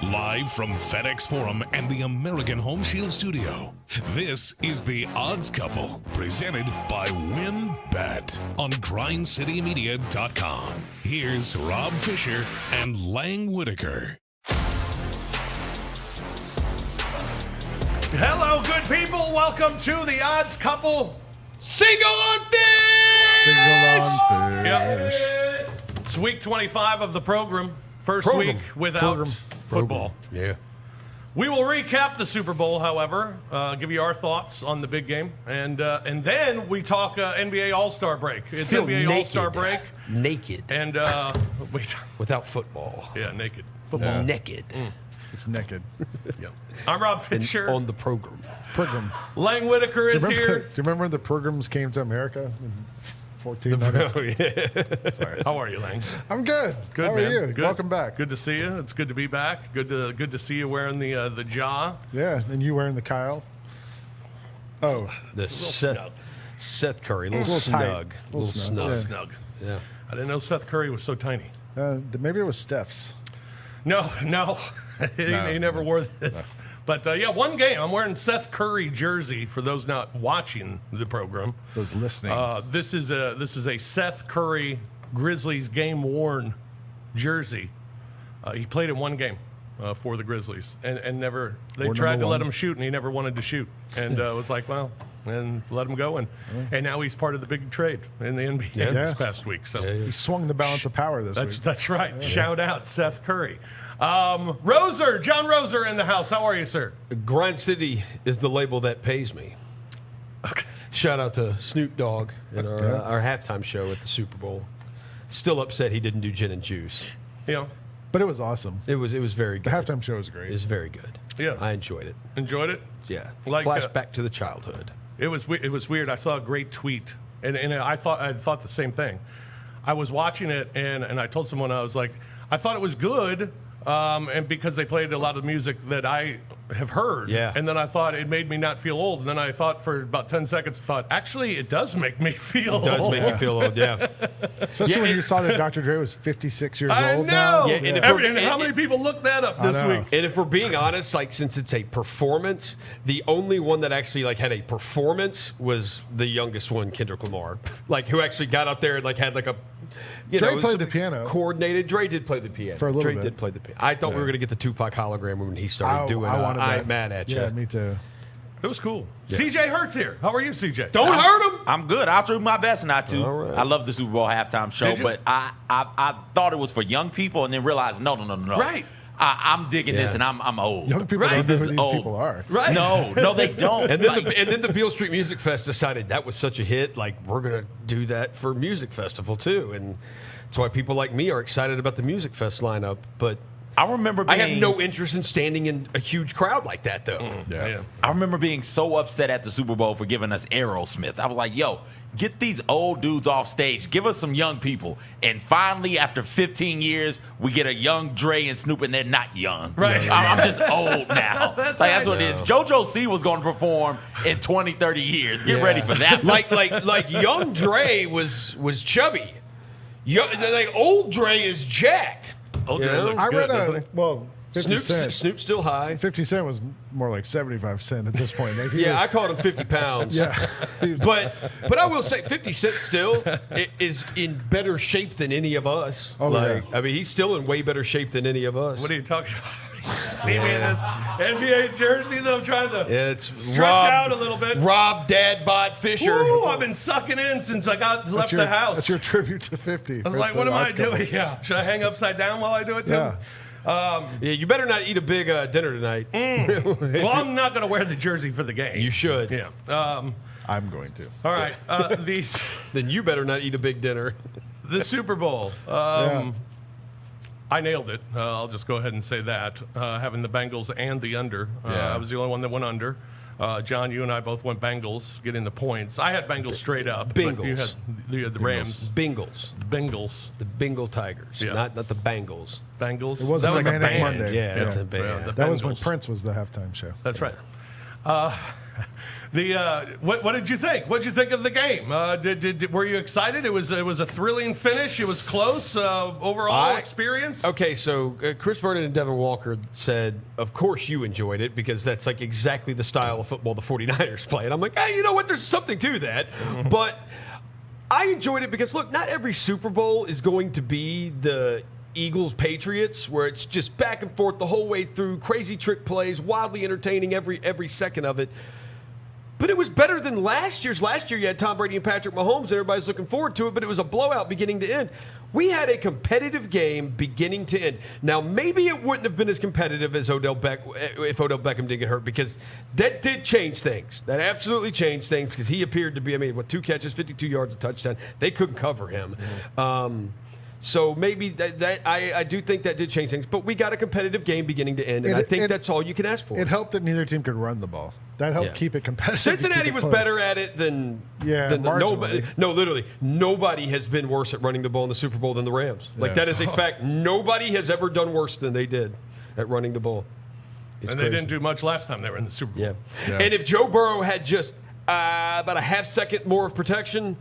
Live from FedEx Forum and the American Home Shield Studio, this is The Odds Couple, presented by WinBet on GrindCityMedia.com. Here's Rob Fisher and Lang Whitaker. Hello, good people. Welcome to The Odds Couple. Single on fish! Yep. It's week 25 of the program. First week without football. Yeah. We will recap the Super Bowl, however, give you our thoughts on the big game, and then we talk NBA All-Star break. It's NBA All-Star break. Naked. And without football. Yeah, naked. Football. Naked. It's naked. Yeah. I'm Rob Fisher. On the program. Lang Whitaker is here. Do you remember when the Pilgrims came to America in 1490? Yeah. Sorry. How are you, Lang? I'm good. Good, How man. are you? Good. Welcome back. Good to see you. It's good to be back. Good to see you wearing the jaw. Yeah, and you wearing the Kyle. Oh, The Seth Curry. A little Little tight. snug. Little snug. Yeah. Snug. Yeah. I didn't know Seth Curry was so tiny. maybe it was Steph's. No. he never wore this. But, one game. I'm wearing Seth Curry jersey for those not watching the program. Those listening. This is a Seth Curry Grizzlies game-worn jersey. He played in one game for the Grizzlies and never – they tried to let him shoot, and he never wanted to shoot. And was like, well, and let him go. And now he's part of the big trade in the NBA this past week. So He swung the balance of power this week. That's right. Yeah. Shout out Seth Curry. John Roser in the house. How are you, sir? Grind City is the label that pays me. Okay. Shout out to Snoop Dogg at our halftime show at the Super Bowl. Still upset he didn't do gin and juice. Yeah. But it was awesome. It was very good. The halftime show was great. It was very good. Yeah. I enjoyed it. Enjoyed it? Yeah. Like, flashback to the childhood. It was weird. I saw a great tweet, and I thought the same thing. I was watching it, and I told someone, I was like, I thought it was good, and because they played a lot of music that I have heard. Yeah. And then I thought it made me not feel old. And then I thought for about 10 seconds, actually, it does make me feel old. It does make you feel old, yeah. Especially when you saw that Dr. Dre was 56 years I old know. now. Yeah, And how many people looked that up this know. week? And if we're being honest, like since it's a performance, the only one that actually like had a performance was the youngest one, Kendrick Lamar, like who actually got up there and like had like a. Dre played the piano. Coordinated. Dre did play the piano. For a little Dre bit. did play the piano. I thought we were going to get the Tupac hologram when he started doing I Ain't Mad At You. Yeah, me too. It was cool. CJ Hurt's here. How are you, CJ? Don't hurt him. I'm good. I'll do my best not to. All right. I love the Super Bowl halftime show, Did you? but I thought it was for young people and then realized, no. Right. I'm digging Yeah. this, and I'm old. Young people Right. don't know This who is these old. people are. Right. No, they don't. And then the Beale Street Music Fest decided that was such a hit. Like we're going to do that for Music Festival too, and that's why people like me are excited about the Music Fest lineup. But I remember being, I have no interest in standing in a huge crowd like that, though. Yeah. I remember being so upset at the Super Bowl for giving us Aerosmith. I was like, yo, get these old dudes off stage. Give us some young people. And finally, after 15 years, we get a young Dre and Snoop, and they're not young. Right. I'm just old now. That's that's right. what it is. JoJo C was going to perform in 20, 30 years. Get ready for that. like young Dre was chubby. Like old Dre is jacked. Old Dre You know? looks I good, read doesn't he? 50 Cent. Snoop's still high. 50 Cent was more like 75 Cent at this point. Like, Yeah, I called him 50 pounds. Yeah. He was- But I will say 50 Cent still is in better shape than any of us. Oh, yeah. I mean, he's still in way better shape than any of us. What are you talking about? See me in this NBA jersey that I'm trying to It's stretch out a little bit. Rob Dadbot Fisher. Ooh, I've been sucking in since I left the house. That's your tribute to 50. I was like, what am I doing? Yeah. Should I hang upside down while I do it, too? Yeah. Yeah, you better not eat a big dinner tonight. Well, I'm not going to wear the jersey for the game. You should. Yeah. I'm going to. All right. Then you better not eat a big dinner. The Super Bowl. Yeah. I nailed it. I'll just go ahead and say that. Having the Bengals and the under. Yeah. I was the only one that went under. John, you and I both went Bengals, getting the points. I had Bengals straight up. but Bengals. You had the Rams. Bengals. Bengals. The Bengal Tigers. Yeah. Not the Bengals. Bengals. It wasn't that was like a Manic band. Monday. Yeah, it's a band. the That was when Bengals. Prince was the halftime show. That's right. What did you think? What did you think of the game? Were you excited? It was a thrilling finish. It was close. Overall experience. Okay, so Chris Vernon and Devin Walker said, of course you enjoyed it because that's like exactly the style of football the 49ers play. And I'm like, hey, you know what? There's something to that. But I enjoyed it because, look, not every Super Bowl is going to be the Eagles-Patriots, where it's just back and forth the whole way through, crazy trick plays, wildly entertaining every second of it. But it was better than last year's. Last year you had Tom Brady and Patrick Mahomes, and everybody's looking forward to it, but it was a blowout beginning to end. We had a competitive game beginning to end. Now, maybe it wouldn't have been as competitive as if Odell Beckham didn't get hurt, because that did change things. That absolutely changed things, because he appeared to be, 2 catches, 52 yards, a touchdown. They couldn't cover him. So maybe I do think that did change things. But we got a competitive game beginning to end, and I think that's all you can ask for. It helped that neither team could run the ball. That helped keep it competitive. Cincinnati was better at it than nobody. No, literally, nobody has been worse at running the ball in the Super Bowl than the Rams. That is a fact. Nobody has ever done worse than they did at running the ball. They didn't do much last time they were in the Super Bowl. Yeah. And if Joe Burrow had just about a half second more of protection,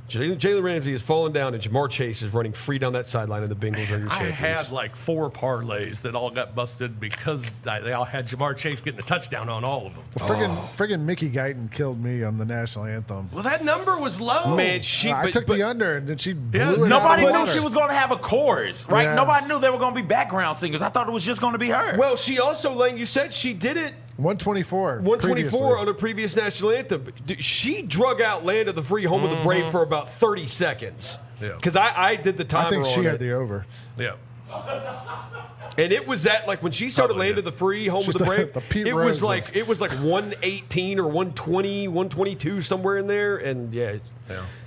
Jalen Ramsey has fallen down, and Jamar Chase is running free down that sideline, and the Bengals are your champions. I had like 4 parlays that all got busted because they all had Jamar Chase getting a touchdown on all of them. Well, friggin' Mickey Guyton killed me on the national anthem. Well, that number was low. Man, I took the under, and then she blew it. Nobody out. knew she was going to have a chorus, right? Yeah. Nobody knew there were going to be background singers. I thought it was just going to be her. Well, she also, Lane, you said she did it 124 on a previous national anthem. She drug out Land of the Free, Home of the Brave for about 30 seconds. Yeah. Because I did the timer on it. I think she had the over. Yeah. And it was that, like, when she started Land of the Free, Home of the Brave, it was like 118 or 120, 122, somewhere in there. And,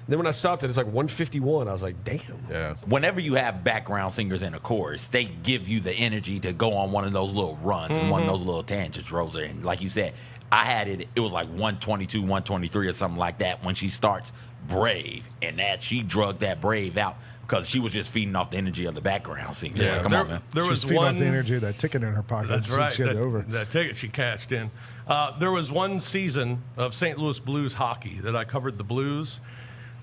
then when I stopped it, it's like 151. I was like, damn. Yeah. Whenever you have background singers in a chorus, they give you the energy to go on one of those little runs and one of those little tangents, Rosa. And like you said, I had it was like 122, 123 or something like that when she starts Brave. And that she drugged that Brave out because she was just feeding off the energy of the background singers. Yeah. Like, come on, man. There was feeding one off the energy of that ticket in her pocket. That's right. She had the over. That ticket she cashed in. There was one season of St. Louis Blues hockey that I covered the Blues.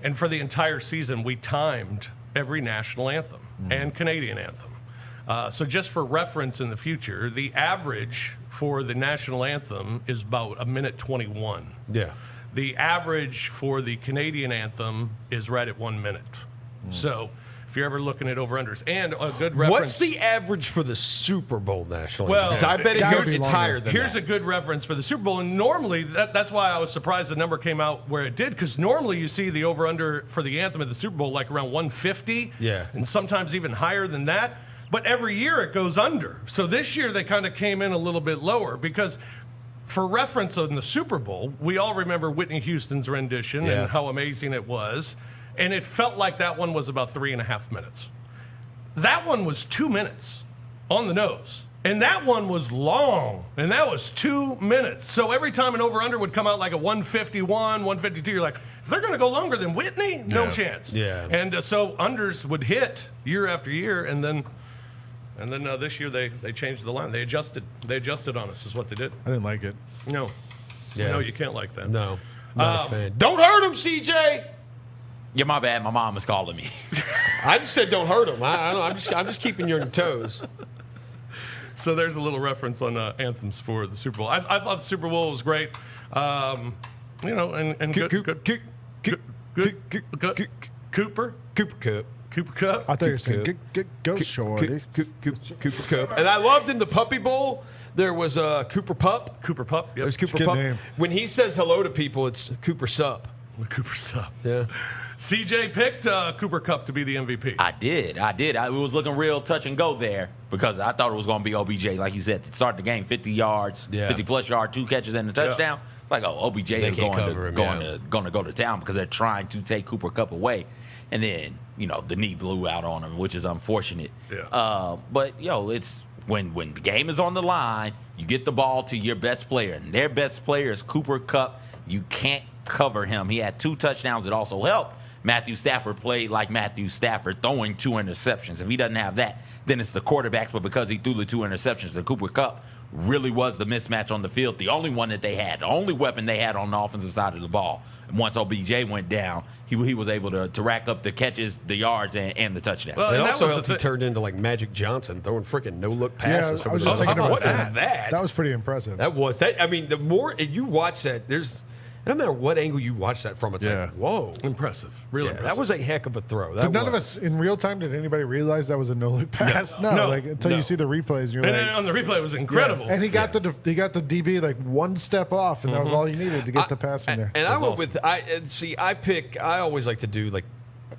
And for the entire season, we timed every national anthem and Canadian anthem. So just for reference in the future, the average for the national anthem is about 1:21. Yeah. The average for the Canadian anthem is right at 1 minute. So if you're ever looking at over-unders. And a good reference. What's the average for the Super Bowl national Well, anthem? 'Cause I bet it's higher than Here's that. a good reference for the Super Bowl. And normally, that's why I was surprised the number came out where it did, because normally you see the over-under for the anthem at the Super Bowl like around 150. Yeah. And sometimes even higher than that. But every year it goes under. So this year they kind of came in a little bit lower because, for reference in the Super Bowl, we all remember Whitney Houston's rendition and how amazing it was. And it felt like that one was about 3.5 minutes. That one was 2 minutes on the nose. And that one was long. And that was 2 minutes. So every time an over-under would come out like a 151, 152, you're like, if they're going to go longer than Whitney, no chance. Yeah. And so unders would hit year after year. And then this year they changed the line. They adjusted on us is what they did. I didn't like it. No. Yeah. No, you can't like that. No. Not a fan. Don't hurt him, CJ! Yeah, my bad. My mom is calling me. I just said don't hurt him. I'm just keeping you on your toes. So there's a little reference on anthems for the Super Bowl. I thought the Super Bowl was great. And good. Cooper Cup. Cup. I thought you were saying, go shorty. Cooper Cup. And I loved in the Puppy Bowl, there was Cooper Pup. Cooper Pup. Yep. There's Cooper good Pup. name. When he says hello to people, it's Cooper Sup. Cooper Sup. Yeah. CJ picked Cooper Cup to be the MVP. I did. It was looking real touch and go there because I thought it was going to be OBJ, like you said, to start the game, 50 yards, 50-plus yard, 2 catches and a touchdown. It's like, OBJ is going to go to town because they're trying to take Cooper Cup away. And then, the knee blew out on him, which is unfortunate. Yeah. But, it's when the game is on the line, you get the ball to your best player, and their best player is Cooper Cup. You can't cover him. He had 2 touchdowns that also helped. Matthew Stafford played like Matthew Stafford, throwing 2 interceptions. If he doesn't have that, then it's the quarterbacks. But because he threw the 2 interceptions, the Cooper Cup really was the mismatch on the field. The only one that they had, the only weapon they had on the offensive side of the ball. And once OBJ went down, he was able to rack up the catches, the yards, and the touchdown. Well, It and that also was helped the he turned into like Magic Johnson, throwing freaking no-look passes. I over was the just top. thinking about What is that. that? That was pretty impressive. That was that. I mean, the more you watch that, no matter what angle you watch that from, it's like, whoa, impressive. Really yeah, impressive. that was a heck of a throw. That But none of was. us in real time did anybody realize that was a no-look pass. No, No. like until No. you see the replays, and you're and like, then on the replay, it was incredible. And he got the DB like one step off, and that was all you needed to get the pass in there. And I went awesome. with I always like to do like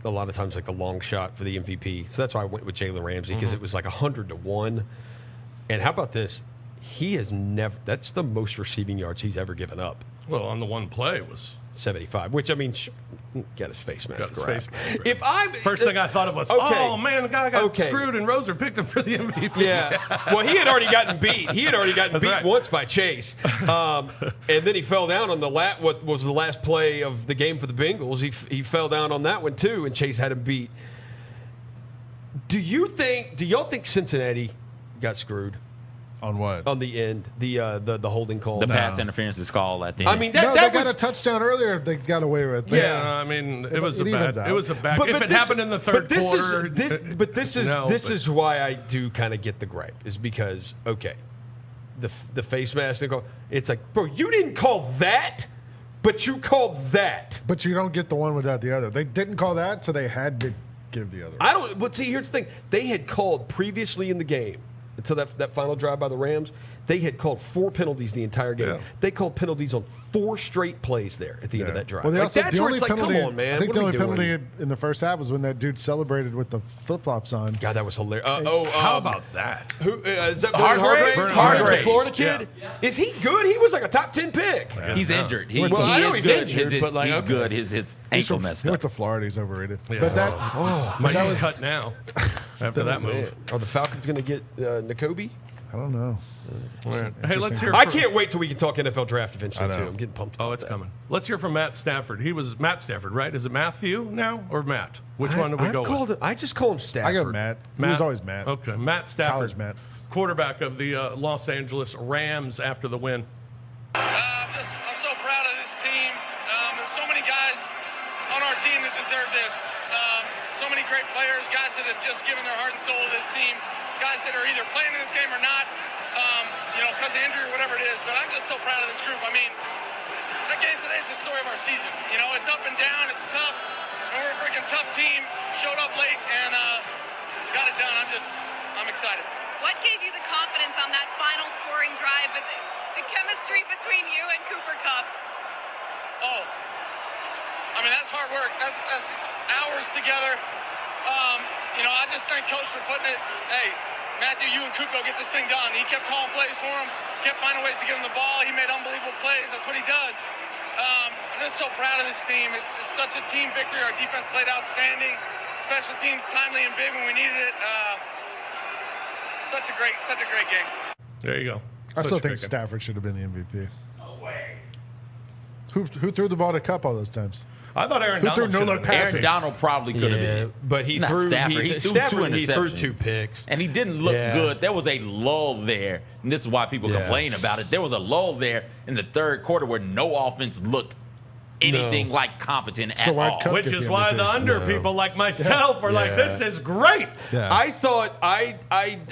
a lot of times like the long shot for the MVP. So that's why I went with Jalen Ramsey because it was like 100-1. And how about this? He has never. That's the most receiving yards he's ever given up. Well, on the one play was 75, which I mean, got his face mask. got his grabbed. face mask. If I'm First thing I thought of was, Okay. oh man, the guy got Okay. screwed, and Roser picked him for the MVP. Yeah. Well, he had already gotten beat. He had already gotten That's beat right. once by Chase. And then he fell down on what was the last play of the game for the Bengals. He fell down on that one too, and Chase had him beat. Do y'all think Cincinnati got screwed On what? on the end? The holding call. the pass interference is called at the end. I mean, no, that they was got a touchdown earlier. They got away with. Yeah. I mean, it was a evens bad. out. It was a bad. But if it this- happened in the third but this quarter, this is why I do kind of get the gripe is because the face mask they go. It's like, bro, you didn't call that, but you called that. But you don't get the one without the other. They didn't call that, so they had to give the other. I don't. But see, here's the thing: they had called previously in the game until that final drive by the Rams. They had called 4 penalties the entire game. Yeah. They called penalties on 4 straight plays there at the end of that drive. Well, they Like, also, that's the where only it's like, penalty. come on, man. I think what the are we only penalty doing? in the first half was when that dude celebrated with the flip flops on. God, that was hilarious. how about that? Who is that? Hargraves? Hargraves, Hargraves. the Florida kid. Yeah. Is he good? He was like a top 10 pick. he's injured. He, Well, I know is he's good. injured, but, like, he's okay. good. His He's ankle from, messed he up. went to Florida. He's overrated. Yeah. But that, Might that get was- cut now after that Man, move. are the Falcons going to get N'Kobe? I don't know. Hey, let's hear. I from- can't wait till we can talk NFL draft eventually I know. too. I'm getting pumped. Oh, about it's that. coming. Let's hear from Matt Stafford. He was Matt Stafford, right? Is it Matthew now or Matt? Which one do we go with? I just call him Stafford. I got Matt. He was always Matt. Okay, Matt Stafford, College Matt. quarterback of the Los Angeles Rams after the win. I'm so proud of this team. There's so many guys on our team that deserve this. So many great players, guys that have just given their heart and soul to this team, guys that are either playing in this game or not, because of injury or whatever it is. But I'm just so proud of this group. I mean, that game today is the story of our season. You know, it's up and down, it's tough, and we're a freaking tough team. Showed up late and got it done. I'm excited. What gave you the confidence on that final scoring drive? The chemistry between you and Cooper Kupp. Oh, I mean, that's hard work. That's hours together. I just thank Coach for putting it. Hey, Matthew, you and Cooper get this thing done. He kept calling plays for him, kept finding ways to get him the ball. He made unbelievable plays. That's what he does. I'm just so proud of this team. It's such a team victory. Our defense played outstanding. Special teams timely and big when we needed it. Such a great game. There you go. I Such still a think great game. Stafford should have been the MVP. No way. Who threw the ball to Cup all those times? I thought Aaron Who Donald threw should no-look have been. passes? Aaron Donald probably could have Yeah, been. but he Not threw Stafford. He threw two he threw interceptions. 2 picks. And he didn't look Yeah. good. There was a lull there, and this is why people Yeah. complain about it. There was a lull there in the third quarter where no offense looked anything like competent So at why'd all. Kupp Which get is the why MVP? the under people like myself are like, Yeah. this is great. Yeah. I thought I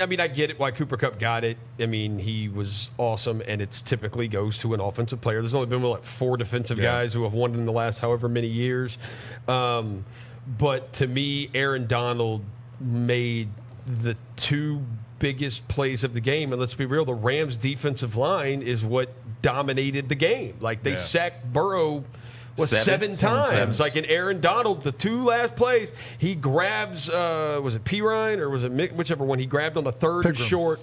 mean I get it why Cooper Kupp got it. I mean he was awesome, and it's typically goes to an offensive player. There's only been like 4 defensive guys who have won in the last however many years. But to me, Aaron Donald made the 2 biggest plays of the game, and let's be real, the Rams' defensive line is what dominated the game. Like they sacked Burrow. Seven Seven times. times. Like in Aaron Donald, the 2 last plays, he grabs, was it P. Ryan or was it Mick? Whichever one. He grabbed on the third and Pigram. short,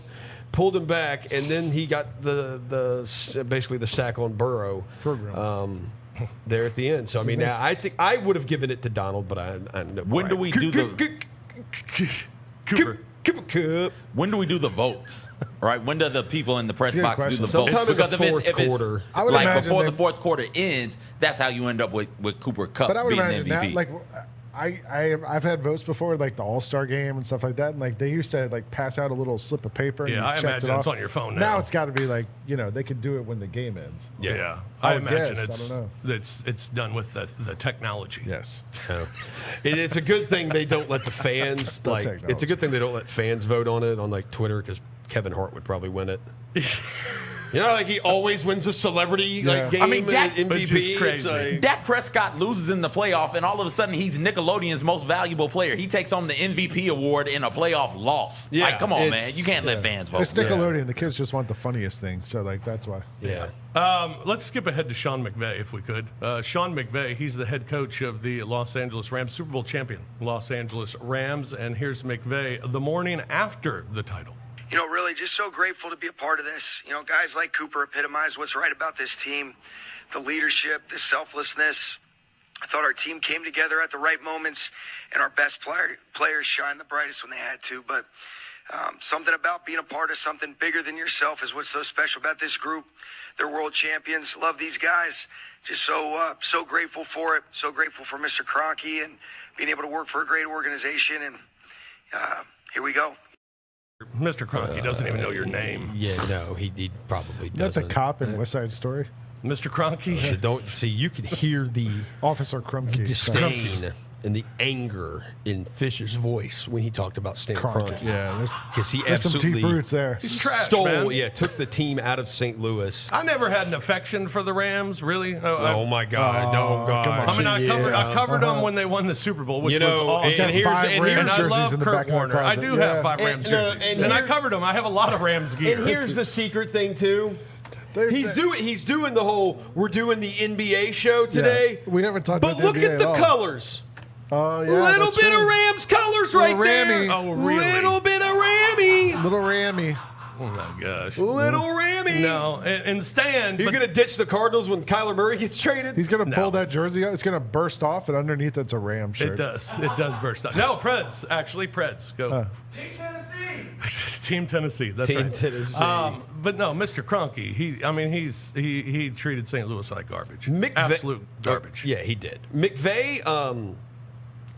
pulled him back, and then he got basically the sack on Burrow there at the end. So, I mean, now I think I would have given it to Donald, but I know. When do we do the Cooper Kupp. when do we do the votes? Right? When do the people in the press That's a good box do the question. votes? Sometime in the Because fourth quarter. I would like imagine before the they- fourth quarter ends, that's how you end up with Cooper Kupp But I would being imagine MVP. now, like, I've had votes before, like the All-Star game and stuff like that, and like they used to like pass out a little slip of paper. And Yeah, I imagine it's on your phone now. Now it's got to be like they could do it when the game ends. Yeah. I I would imagine guess. I don't know. it's done with the technology. Yes. It's a good thing they don't let the fans like. technology. It's a good thing they don't let fans vote on it on like Twitter because Kevin Hart would probably win it. Like he always wins a celebrity like game. I mean, that- MVP. which is It's crazy. like- Dak Prescott loses in the playoff, and all of a sudden he's Nickelodeon's most valuable player. He takes home the MVP award in a playoff loss. Yeah, Like, come on, it's- man. You can't let fans vote. It's Nickelodeon. The kids just want the funniest thing, so like that's why. yeah. Let's skip ahead to Sean McVay if we could. Sean McVay, he's the head coach of the Los Angeles Rams, Super Bowl champion Los Angeles Rams. And here's McVay the morning after the title. Really just so grateful to be a part of this. Guys like Cooper epitomize what's right about this team, the leadership, the selflessness. I thought our team came together at the right moments, and our best players shined the brightest when they had to. But something about being a part of something bigger than yourself is what's so special about this group. They're world champions. Love these guys. Just so grateful for it. So grateful for Mr. Kroenke and being able to work for a great organization. And here we go. Mr. Kroenke doesn't even know your name. Yeah, no, he probably That's doesn't. a cop in West Side Story. Mr. Kroenke? So don't see. You could hear the Officer Krumke. disdain and the anger in Fisher's voice when he talked about Stan Kroenke. Yeah, Because he there's some absolutely deep roots there. He's trash, stole, man. took the team out of St. Louis. I never had an affection for the Rams, really. Oh my God! No, God! come on. I mean, I covered them when they won the Super Bowl, which was awesome. and here's Five and Rams here's And I jerseys love in the Kurt back of my Warner. I closet. do Yeah. have 5 Rams And, jerseys. and And I here- covered them. I have a lot of Rams gear. And here's the secret thing too. He's doing the whole. We're doing the NBA show today. We haven't talked But about the look NBA at the at all. colors. Oh yeah, Little that's bit true. of Rams colors right Rammy. there. Oh, really? Little bit of Rammy. Little Rammy. Oh, my gosh. Little Rammy. No, and Stan. You're but- gonna ditch the Cardinals when Kyler Murray gets traded? He's gonna No. pull that jersey out. It's gonna burst off, and underneath it's a Ram shirt. It does. It does burst out. No, Preds. Actually, Preds. Go. Team Tennessee. That's Team right. Tennessee. But no, Mr. Kroenke. He treated St. Louis like garbage. Absolute garbage. Yeah, he did. McVay,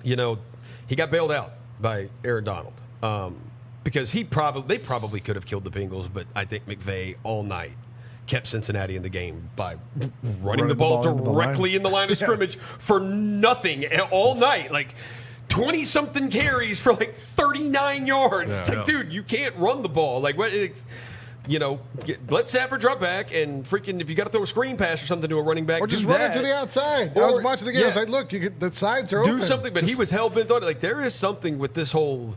he got bailed out by Aaron Donald because they probably could have killed the Bengals, but I think McVay all night kept Cincinnati in the game by running the ball into the directly line. in the line of scrimmage for nothing all night. Like 20-something carries for like 39 yards. It's like, dude, you can't run the ball. Like, what? Let Stafford drop back and freaking, if you got to throw a screen pass or something to a running back, Or do just run it that. to the outside. I Or- was watching the game. I was yeah. like, look, the sides are Do open. something, but he Just- was hell bent on it. Like there is something with this whole.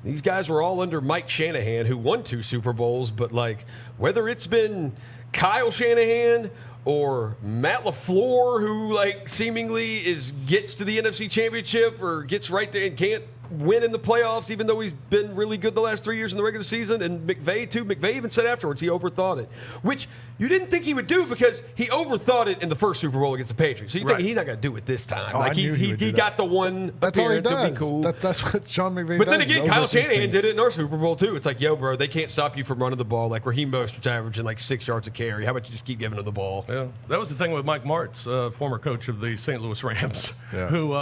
These guys were all under Mike Shanahan, who won 2 Super Bowls, but like whether it's been Kyle Shanahan or Matt LaFleur, who like seemingly gets to the NFC Championship or gets right there and can't win in the playoffs, even though he's been really good the last 3 years in the regular season. And McVay too. McVay even said afterwards he overthought it, which you didn't think he would do because he overthought it in the first Super Bowl against the Patriots. So you Right. think he's not going to do it this time? Oh, I like knew he would do he that. got the one. That's all he appearance, it'll does. be cool. That's what Sean McVay But does. then again, is Kyle overthink Shanahan things. did it in our Super Bowl too. It's like, yo, bro, they can't stop you from running the ball. Like Raheem Mostert's averaging like 6 yards a carry. How about you just keep giving him the ball? Yeah, that was the thing with Mike Martz, former coach of the St. Louis Rams, Yeah. who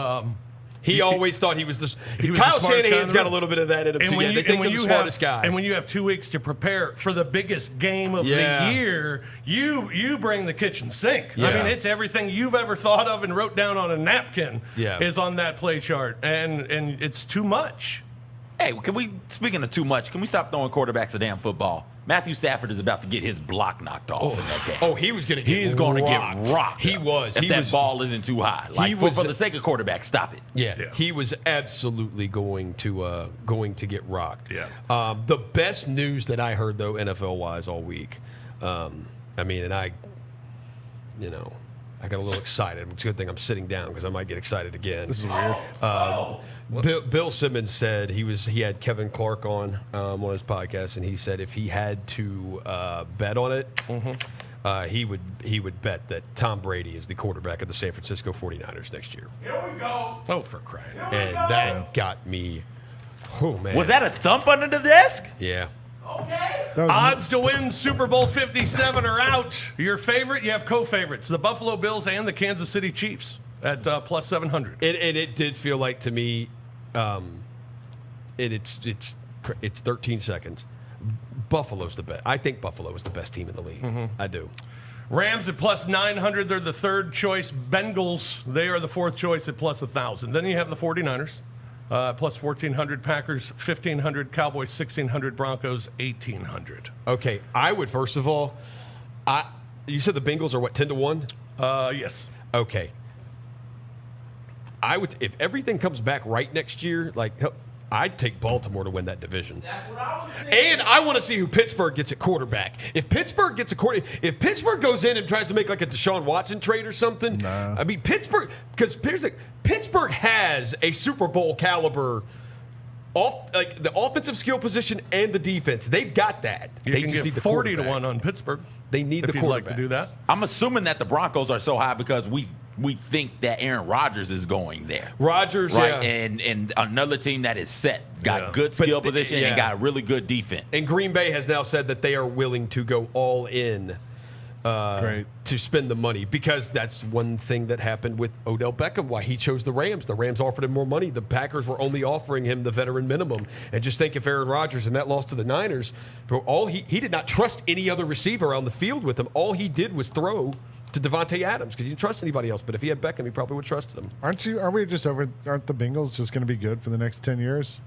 He always thought he was the. He was Kyle the smartest guy in Shanahan's the got a room. little bit of that in him too. Yeah, they think he's the smartest guy. And when you have 2 weeks to prepare for the biggest game of Yeah. the year, you bring the kitchen sink. I Yeah. mean, it's everything you've ever thought of and wrote down on a napkin is on that play chart, and it's too much. Hey, speaking of too much, can we stop throwing quarterbacks a damn football? Matthew Stafford is about to get his block knocked off in that game. Oh, he was going to get He's going to rocked. get rocked. He was. If He that was, ball isn't too high. Like, was- for the sake of quarterback, stop it. Yeah, Yeah. he was absolutely going to get rocked. Yeah. The best news that I heard though, NFL wise, all week. I got a little excited. It's a good thing I'm sitting down because I might get excited again. This is weird. Bill Simmons said he had Kevin Clark on his podcast, and he said if he had to bet on it, he would bet that Tom Brady is the quarterback of the San Francisco 49ers next year. Oh, for crying out! And that got me. Oh man, Was that a thump under the desk? Yeah. That was Odds to win Super Bowl 57 are out. Your favorite? You have co-favorites: the Buffalo Bills and the Kansas City Chiefs. at plus 700. And it did feel like to me, it's 13 seconds. Buffalo's the best. I think Buffalo is the best team in the league. I do. Rams at plus 900. They're the third choice. Bengals, they are the fourth choice at plus 1,000. Then you have the 49ers, plus 1,400. Packers, 1,500. Cowboys, 1,600. Broncos, 1,800. Okay, I would first of all, you said the Bengals are what, 10-1? Yes. Okay. I would, if everything comes back right next year, like I'd take Baltimore to win that division. That's what I was thinking. And I want to see who Pittsburgh gets at quarterback. If Pittsburgh goes in and tries to make like a Deshaun Watson trade or something, nah. I mean Pittsburgh, because Pittsburgh has a Super Bowl caliber like the offensive skill position and the defense. They've got that. You they can just get need the 40-1 on Pittsburgh. They need if the you'd like quarterback. to do that. I'm assuming that the Broncos are so high because we think that Aaron Rodgers is going there. Rodgers, right? yeah. And another team that is set, got good But skill position yeah. and got really good defense. And Green Bay has now said that they are willing to go all in to spend the money, because that's one thing that happened with Odell Beckham, why he chose the Rams. The Rams offered him more money. The Packers were only offering him the veteran minimum. And just think if Aaron Rodgers and that loss to the Niners, he did not trust any other receiver on the field with him. All he did was throw to Devontae Adams because he didn't trust anybody else. But if he had Beckham, he probably would trust him. Aren't the Bengals just going to be good for the next 10 years?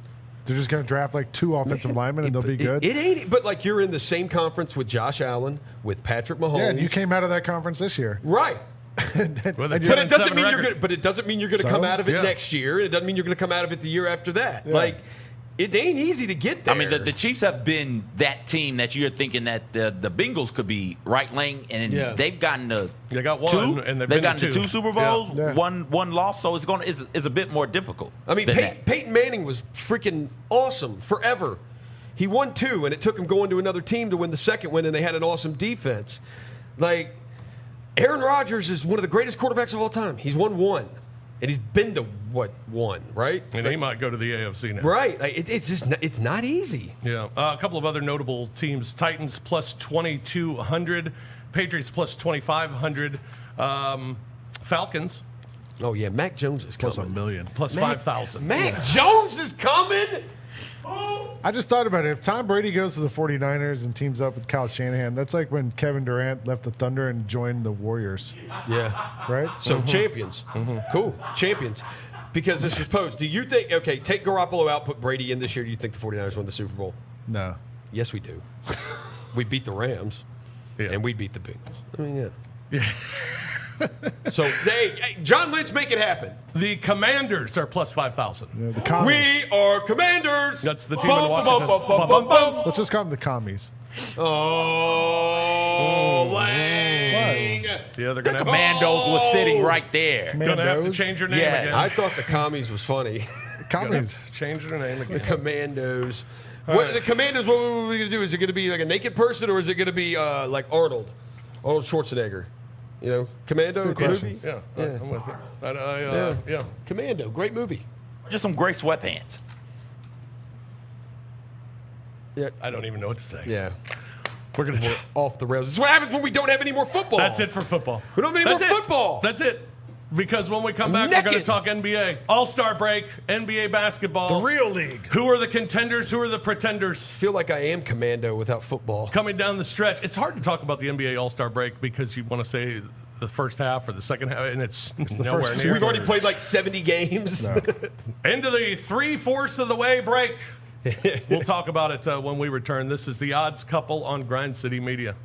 They're just going to draft like 2 offensive linemen and they'll be good? It ain't. But like you're in the same conference with Josh Allen, with Patrick Mahomes. Yeah, and you came out of that conference this year. Right. But it doesn't mean you're going. But it doesn't mean you're going to come out of it Yeah. next year. It doesn't mean you're going to come out of it the year after that. Yeah. Like, it ain't easy to get there. I mean, the Chiefs have been that team that you're thinking that the Bengals could be right lane, and they've gotten to They got one, two, and they've they've been to gotten to 2 Super Bowls, Yeah. one loss, so it's a bit more difficult. I mean, than that. Peyton Manning was freaking awesome forever. He won 2, and it took him going to another team to win the second one, and they had an awesome defense. Like, Aaron Rodgers is one of the greatest quarterbacks of all time. He's won 1. And he's been to, 1, right? And he might go to the AFC now. Right. Like, it's not easy. Yeah. A couple of other notable teams. Titans plus 2,200. Patriots plus 2,500. Falcons Oh, yeah. Mac Jones is coming. Plus $1 million. plus 5,000. Mac Jones is coming? I just thought about it. If Tom Brady goes to the 49ers and teams up with Kyle Shanahan, that's like when Kevin Durant left the Thunder and joined the Warriors, Yeah. right? So champions. Cool. Champions. Because this was posed. Do you think, okay, take Garoppolo out, put Brady in this year. Do you think the 49ers won the Super Bowl? No. Yes, we do. We beat the Rams. Yeah. And we beat the Bengals. I mean, yeah. So, hey, John Lynch, make it happen. The Commanders are plus 5,000. You know, the commies. We are Commanders. That's the team in Washington. Let's just call them the commies. Oh, Lang. Yeah, they're going to Commandos was sitting right there. have to Commandos? change your name Yes. again. I thought the commies was funny. Commies. Change their name again. The Commandos. The Commandos, what are we going to do? Is it going to be like a naked person, or is it going to be like Arnold Schwarzenegger? You know, Commando, That's a good movie? Yeah, Yeah. I'm with you. Yeah. Commando, great movie. Just some great sweatpants. Yeah. I don't even know what to say. Yeah. We're going to. Off the rails. This is what happens when we don't have any more football. That's it for football. We don't have any That's more football. That's it. Because when we come back, we're going to Naked. talk NBA. All-Star break, NBA basketball. The real league. Who are the contenders? Who are the pretenders? I feel like I am Commando without football. Coming down the stretch. It's hard to talk about the NBA All-Star break because you want to say the first half or the second half, and it's the nowhere first near. We've already played like 70 games. No. Into the 3/4 of the way break. We'll talk about it when we return. This is the Odds Couple on Grind City Media.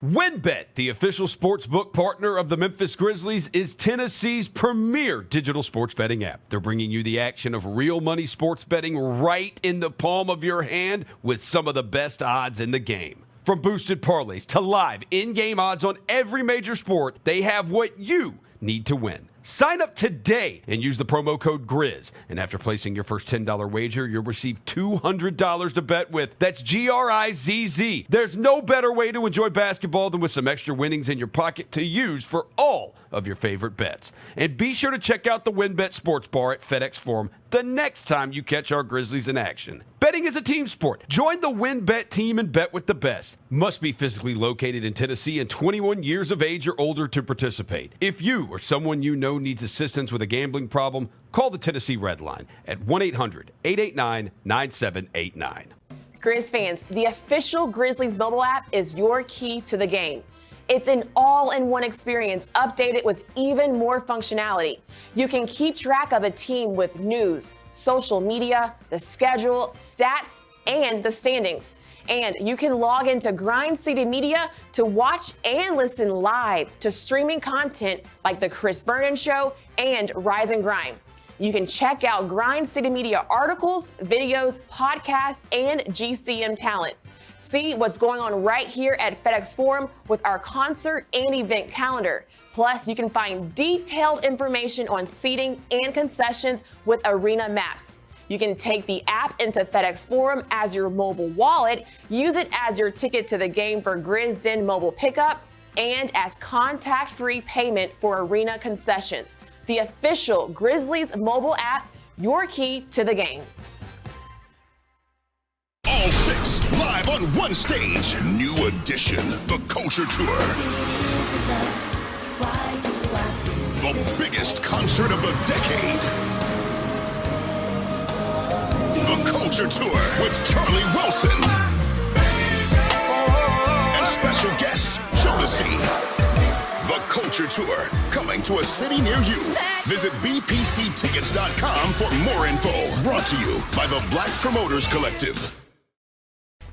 WynnBET, the official sportsbook partner of the Memphis Grizzlies, is Tennessee's premier digital sports betting app. They're bringing you the action of real money sports betting right in the palm of your hand with some of the best odds in the game. From boosted parlays to live in-game odds on every major sport, they have what you need to win. Sign up today and use the promo code GRIZ. And after placing your first $10 wager, you'll receive $200 to bet with. That's GRIZZ. There's no better way to enjoy basketball than with some extra winnings in your pocket to use for all of your favorite bets. And be sure to check out the WynnBET Sports Bar at FedEx Forum the next time you catch our Grizzlies in action. Betting is a team sport. Join the WynnBET team and bet with the best. Must be physically located in Tennessee and 21 years of age or older to participate. If you or someone you know needs assistance with a gambling problem, call the Tennessee Red Line at 1-800-889-9789. Grizz fans, the official Grizzlies mobile app is your key to the game. It's an all-in-one experience updated with even more functionality. You can keep track of a team with news, social media, the schedule, stats, and the standings. And you can log into Grind City Media to watch and listen live to streaming content like The Chris Vernon Show and Rise and Grind. You can check out Grind City Media articles, videos, podcasts, and GCM talent. See what's going on right here at FedEx Forum with our concert and event calendar. Plus, you can find detailed information on seating and concessions with arena maps. You can take the app into FedEx Forum as your mobile wallet, use it as your ticket to the game for Grizz Den mobile pickup, and as contact-free payment for arena concessions. The official Grizzlies mobile app, your key to the game. All six live on one stage. New edition, the Culture Tour. The biggest concert of the decade. The Culture Tour with Charlie Wilson. And special guests, Jodeci. The Culture Tour, coming to a city near you. Visit bpctickets.com for more info. Brought to you by the Black Promoters Collective.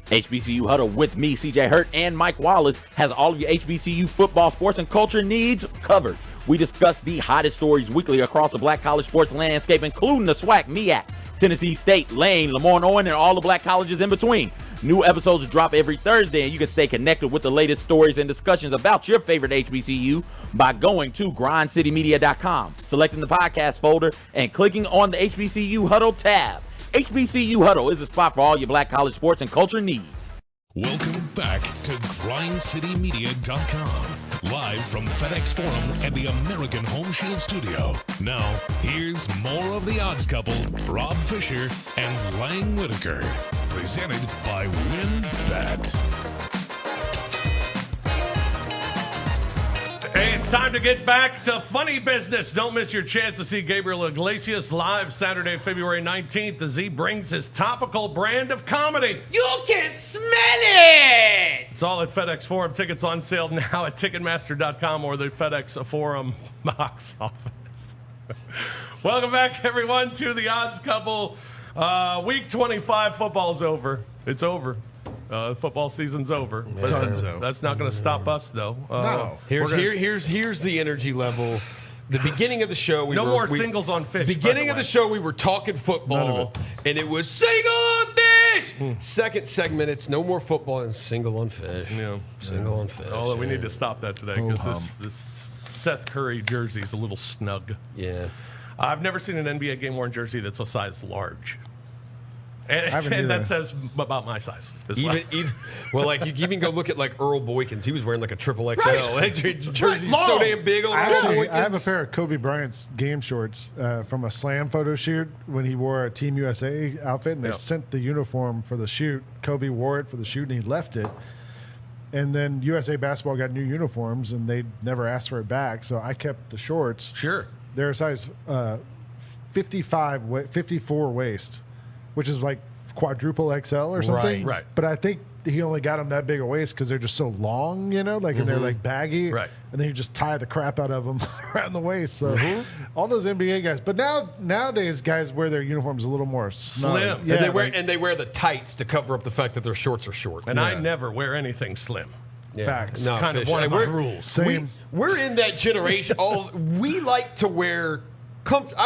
HBCU Huddle with me, CJ Hurt, and Mike Wallace has all of your HBCU football, sports, and culture needs covered. We discuss the hottest stories weekly across the black college sports landscape, including the SWAC, MEAC, Tennessee State, Lane, Lemoyne-Owen, and all the black colleges in between. New episodes drop every Thursday, and you can stay connected with the latest stories and discussions about your favorite HBCU by going to grindcitymedia.com, selecting the podcast folder, and clicking on the HBCU Huddle tab. HBCU Huddle is a spot for all your black college sports and culture needs. Welcome back to grindcitymedia.com, live from FedEx Forum and the American Home Shield Studio. Now, here's more of the Odds Couple, Rob Fisher and Lang Whitaker, presented by WynnBET. Hey, it's time to get back to funny business. Don't miss your chance to see Gabriel Iglesias live Saturday, February 19th, as he brings his topical brand of comedy. You can smell it! It's all at FedEx Forum. Tickets on sale now at Ticketmaster.com or the FedEx Forum box office. Welcome back, everyone, to the Odds Couple. Week 25, football's over. It's over. Football season's over. But that's not going to stop us, though. No. Here's the energy level. The beginning of the show, no more singles on fish. Beginning of the show, we were talking football, and it was single on fish. Second segment, it's no more football and single on fish. Yeah, single on fish. Although we need to stop that today because this Seth Curry jersey is a little snug. Yeah, I've never seen an NBA game-worn jersey that's a size large. And that says about my size. Well, like you can even go look at like Earl Boykins. He was wearing like a triple XL. That jersey's so damn big on I have a pair of Kobe Bryant's game shorts from a slam photo shoot when he wore a Team USA outfit, and they sent the uniform for the shoot. Kobe wore it for the shoot, and he left it. And then USA Basketball got new uniforms, and they never asked for it back. So I kept the shorts. Sure. They're a size 54 waist, which is like quadruple XL or something. Right. But I think he only got them that big a waist because they're just so long, and they're like baggy. Right. And then you just tie the crap out of them around the waist. So all those NBA guys. But nowadays, guys wear their uniforms a little more snug. Slim. Yeah, and they wear the tights to cover up the fact that their shorts are short. And I never wear anything slim. Facts. No, Kind of one of my rules. Same. We're in that generation. We like to wear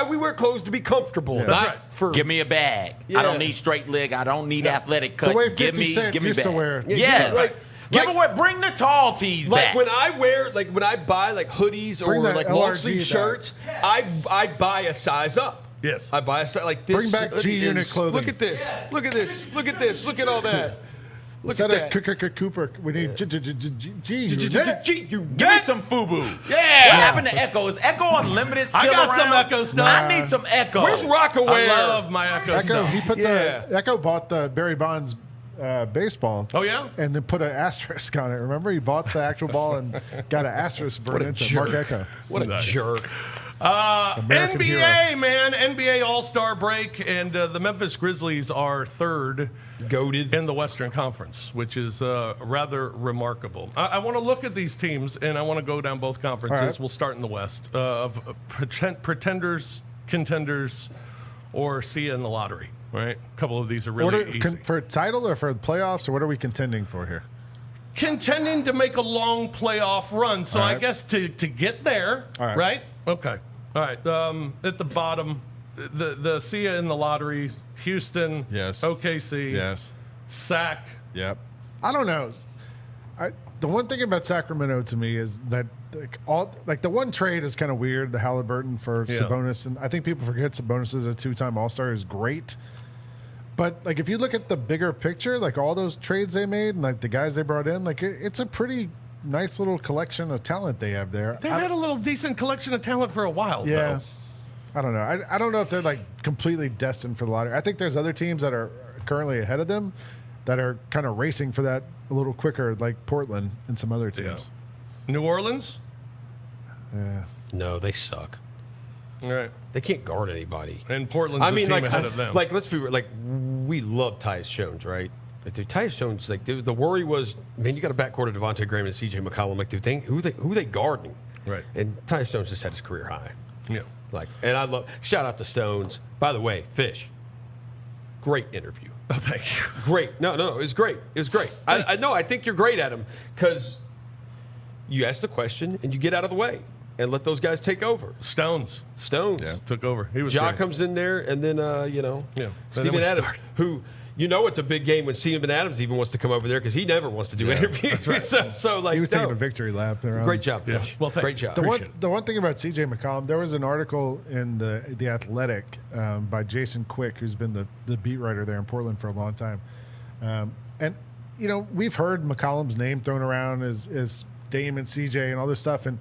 we wear clothes to be comfortable. Yeah. That's right. Give me a bag. Yeah. I don't need straight leg. I don't need athletic cut. The way give 50 Cent me used to bag. wear. Yes. Bring the tall tees back. When I buy like hoodies Bring or that like long LRG sleeve back. shirts, I buy a size up. Yes. I buy a size like this. Bring back G-Unit clothing. Look at this. Look at this. Look at this. Look at all that. Instead of Cooper, we need G. Give me some FUBU. Yeah. What happened to Echo? Is Echo Unlimited still I got around? some Echo stuff. I need some Echo. Where's Rockaway? I love my Echo Echo, stuff. he put Echo bought the Barry Bonds baseball. Oh, yeah? And then put an asterisk on it. Remember, he bought the actual ball and got an asterisk burned into Mark Echo. What a jerk. American NBA, hero. man. NBA All-Star break, and the Memphis Grizzlies are third Goated. in the Western Conference, which is rather remarkable. I want to look at these teams, and I want to go down both conferences. All right. We'll start in the West of pretenders, contenders, or see you in the lottery. Right? A couple of these are really easy. For a title or for the playoffs, or what are we contending for here? Contending to make a long playoff run, so All I right. guess to get there, All right. right? Okay. All right. At the bottom, the see ya in the lottery, Houston, Yes. OKC, Yes. Sac. Yep. I don't know. The one thing about Sacramento to me is that the one trade is kind of weird. The Halliburton for Sabonis, and I think people forget Sabonis is a 2-time All-Star is great. But like if you look at the bigger picture, like all those trades they made and like the guys they brought in, like it's a pretty nice little collection of talent they have there. They've had a little decent collection of talent for a while, Yeah. though. I don't know. I don't know if they're like completely destined for the lottery. I think there's other teams that are currently ahead of them that are kind of racing for that a little quicker, like Portland and some other teams. New Orleans? Yeah. No, they suck. All right. They can't guard anybody. And Portland's the team ahead of them. Like, let's be real. Like, we love Tyus Jones, right? Like, dude, Tyus Jones, like, the worry was, man, you got a backcourt of Devontae Graham and C.J. McCollum. Like, dude, who they guarding? Right. And Tyus Jones just had his career high. Yeah. Like, and I love, shout out to Stones. By the way, Fish, great interview. Oh, thank you. Great. No, it was great. It was great. I know, I think you're great at him because you ask the question and you get out of the way and let those guys take over. Stones. Took over. He was Ja great. comes in there, and then, Yeah. And then Steven we Adams, start. who, it's a big game when Steven Adams even wants to come over there because he never wants to do interviews. That's right. so, like, He was taking no. a victory lap there. Great job, Yeah. Fish. Well, thank great you. job. The one thing about CJ McCollum, there was an article in the Athletic by Jason Quick, who's been the beat writer there in Portland for a long time, and we've heard McCollum's name thrown around as Dame and CJ and all this stuff, and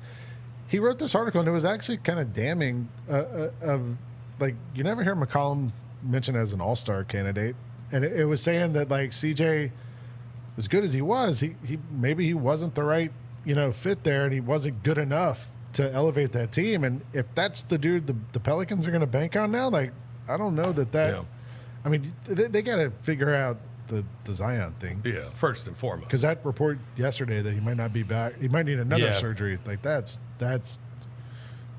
he wrote this article and it was actually kind of damning of like you never hear McCollum mentioned as an all-star candidate, and it was saying that like CJ, as good as he was, he maybe he wasn't the right fit there, and he wasn't good enough to elevate that team. And if that's the dude the Pelicans are going to bank on now, like I don't know that. Yeah. I mean, they got to figure out the Zion thing. Yeah, first and foremost. Because that report yesterday that he might not be back, he might need another surgery. Like that's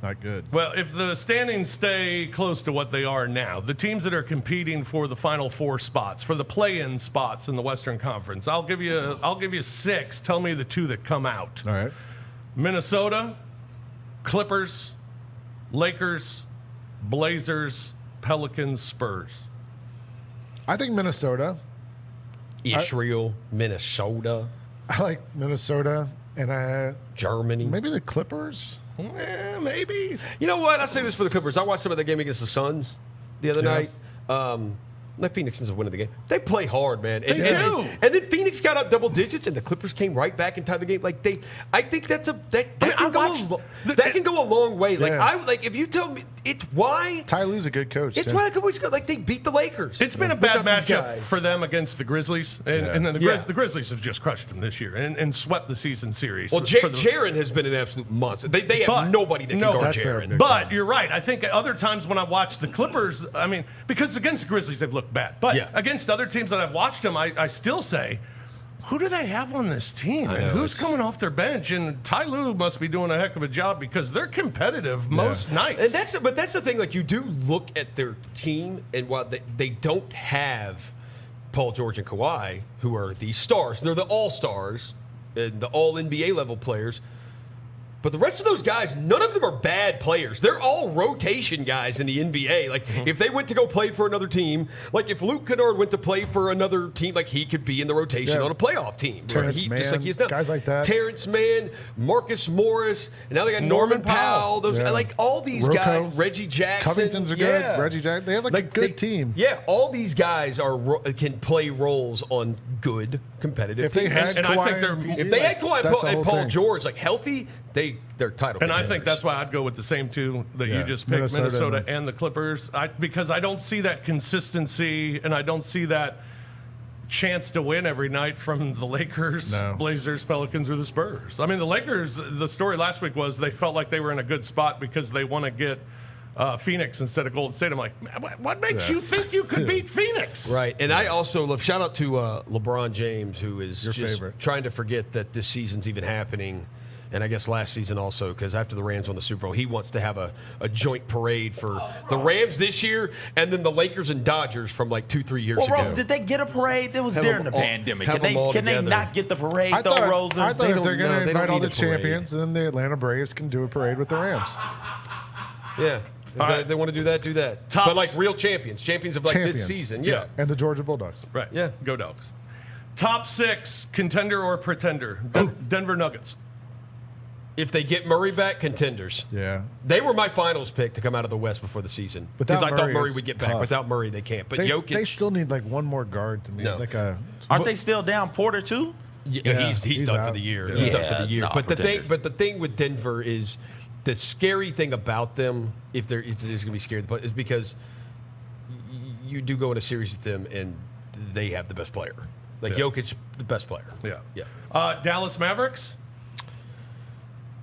not good. Well, if the standings stay close to what they are now, the teams that are competing for the final 4 spots, for the play-in spots in the Western Conference, I'll give you 6. Tell me the 2 that come out. All right. Minnesota, Clippers, Lakers, Blazers, Pelicans, Spurs. I think Minnesota. Israel, Minnesota, I like Minnesota, and Germany. maybe the Clippers. Maybe. You know what? I'll say this for the Clippers. I watched some of the game against the Suns the other night. Like Phoenix is winning the game. They play hard, man. They do. And then Phoenix got up double digits, and the Clippers came right back and tied the game. Like I think that can go a long way. Like if you tell me it's why Ty Lue's a good coach. it's too. why the Clippers like they beat the Lakers. It's been a bad Without these matchup guys. for them against the Grizzlies, and then Yeah. the Grizzlies have just crushed them this year and swept the season series. Well, for the- Jaren has been an absolute monster. They But- have nobody that can no, guard that's their Jaren. big But you're right. I think other times when I watch the Clippers, I mean, because against the Grizzlies they've looked bad, but Yeah. against other teams that I've watched them, I still say, who do they have on this team? And know, who's it's- coming off their bench? And Ty Lue must be doing a heck of a job because they're competitive most nights. And that's the thing. Like you do look at their team, and while they don't have Paul George and Kawhi, who are the stars, they're the all stars and the all NBA level players. But the rest of those guys, none of them are bad players. They're all rotation guys in the NBA. Like, if they went to go play for another team, like if Luke Kennard went to play for another team, like he could be in the rotation on a playoff team. Terrence Mann, just like he's done. guys like that. Terrence Mann, Marcus Morris, and now they got Norman Powell. Those like all these guys, Reggie Jackson. Covington's are good. Reggie Jackson. They have like a good team. Yeah, all these guys can play roles on good competitive if they teams. had If they had Kawhi and Paul George like healthy, they're title And contenders. I think that's why I'd go with the same two that you just picked, Minnesota and the Clippers, because I don't see that consistency and I don't see that chance to win every night from the Lakers, Blazers, Pelicans, or the Spurs. I mean, the Lakers, the story last week was they felt like they were in a good spot because they want to get Phoenix instead of Golden State. I'm like, what makes you think you could beat Phoenix? Right. And I also love, shout out to LeBron James, who is Your just favorite. trying to forget that this season's even happening. And I guess last season also, because after the Rams won the Super Bowl, he wants to have a joint parade for the Rams this year and then the Lakers and Dodgers from like 2-3 years ago. Rose, did they get a parade? That was Have during them the all- pandemic. have Can them all they together. not get the parade, I though, thought, Rosen? I thought if they're going to they don't invite all need the a parade. champions, then the Atlanta Braves can do a parade with the Rams. Yeah. If they want to do that, do that. Tops- But like real champions of like this season. Yeah. And the Georgia Bulldogs. Right. Yeah. Go Dogs. Top 6, contender or pretender? Denver Nuggets. If they get Murray back, contenders. Yeah. They were my finals pick to come out of the West before the season. Because Without I thought Murray, Murray it's would get tough. back. Without Murray, they can't. But Jokic. They still need like one more guard to me. No. Like a. Aren't they still down Porter, too? Yeah, he's done out. for the year. Yeah. He's done for the year. No, But pretenders. the thing with Denver is the scary thing about them, if it is going to be scary, is because you do go in a series with them and they have the best player. Like Jokic, the best player. Yeah. Dallas Mavericks.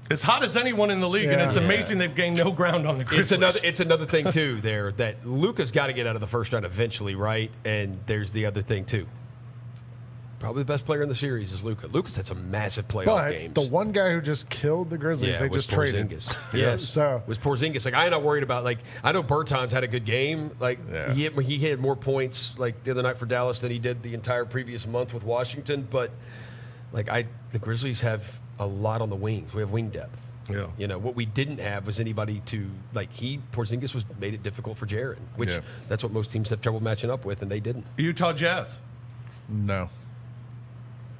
As hot as anyone in the league, and it's amazing they've gained no ground on the Grizzlies. It's another thing too there that Luka's got to get out of the first round eventually, right? And there's the other thing too. Probably the best player in the series is Luka. Luka's had some massive playoff games. The one guy who just killed the Grizzlies, they was just traded. Yes, So was Porzingis. Like I'm not worried about. Like I know Bertans had a good game. Like he had more points like the other night for Dallas than he did the entire previous month with Washington. But like the Grizzlies have a lot on the wings. We have wing depth. Yeah. You know what we didn't have was anybody to like. Porzingis made it difficult for Jaren, which that's what most teams have trouble matching up with, and they didn't. Utah Jazz. no.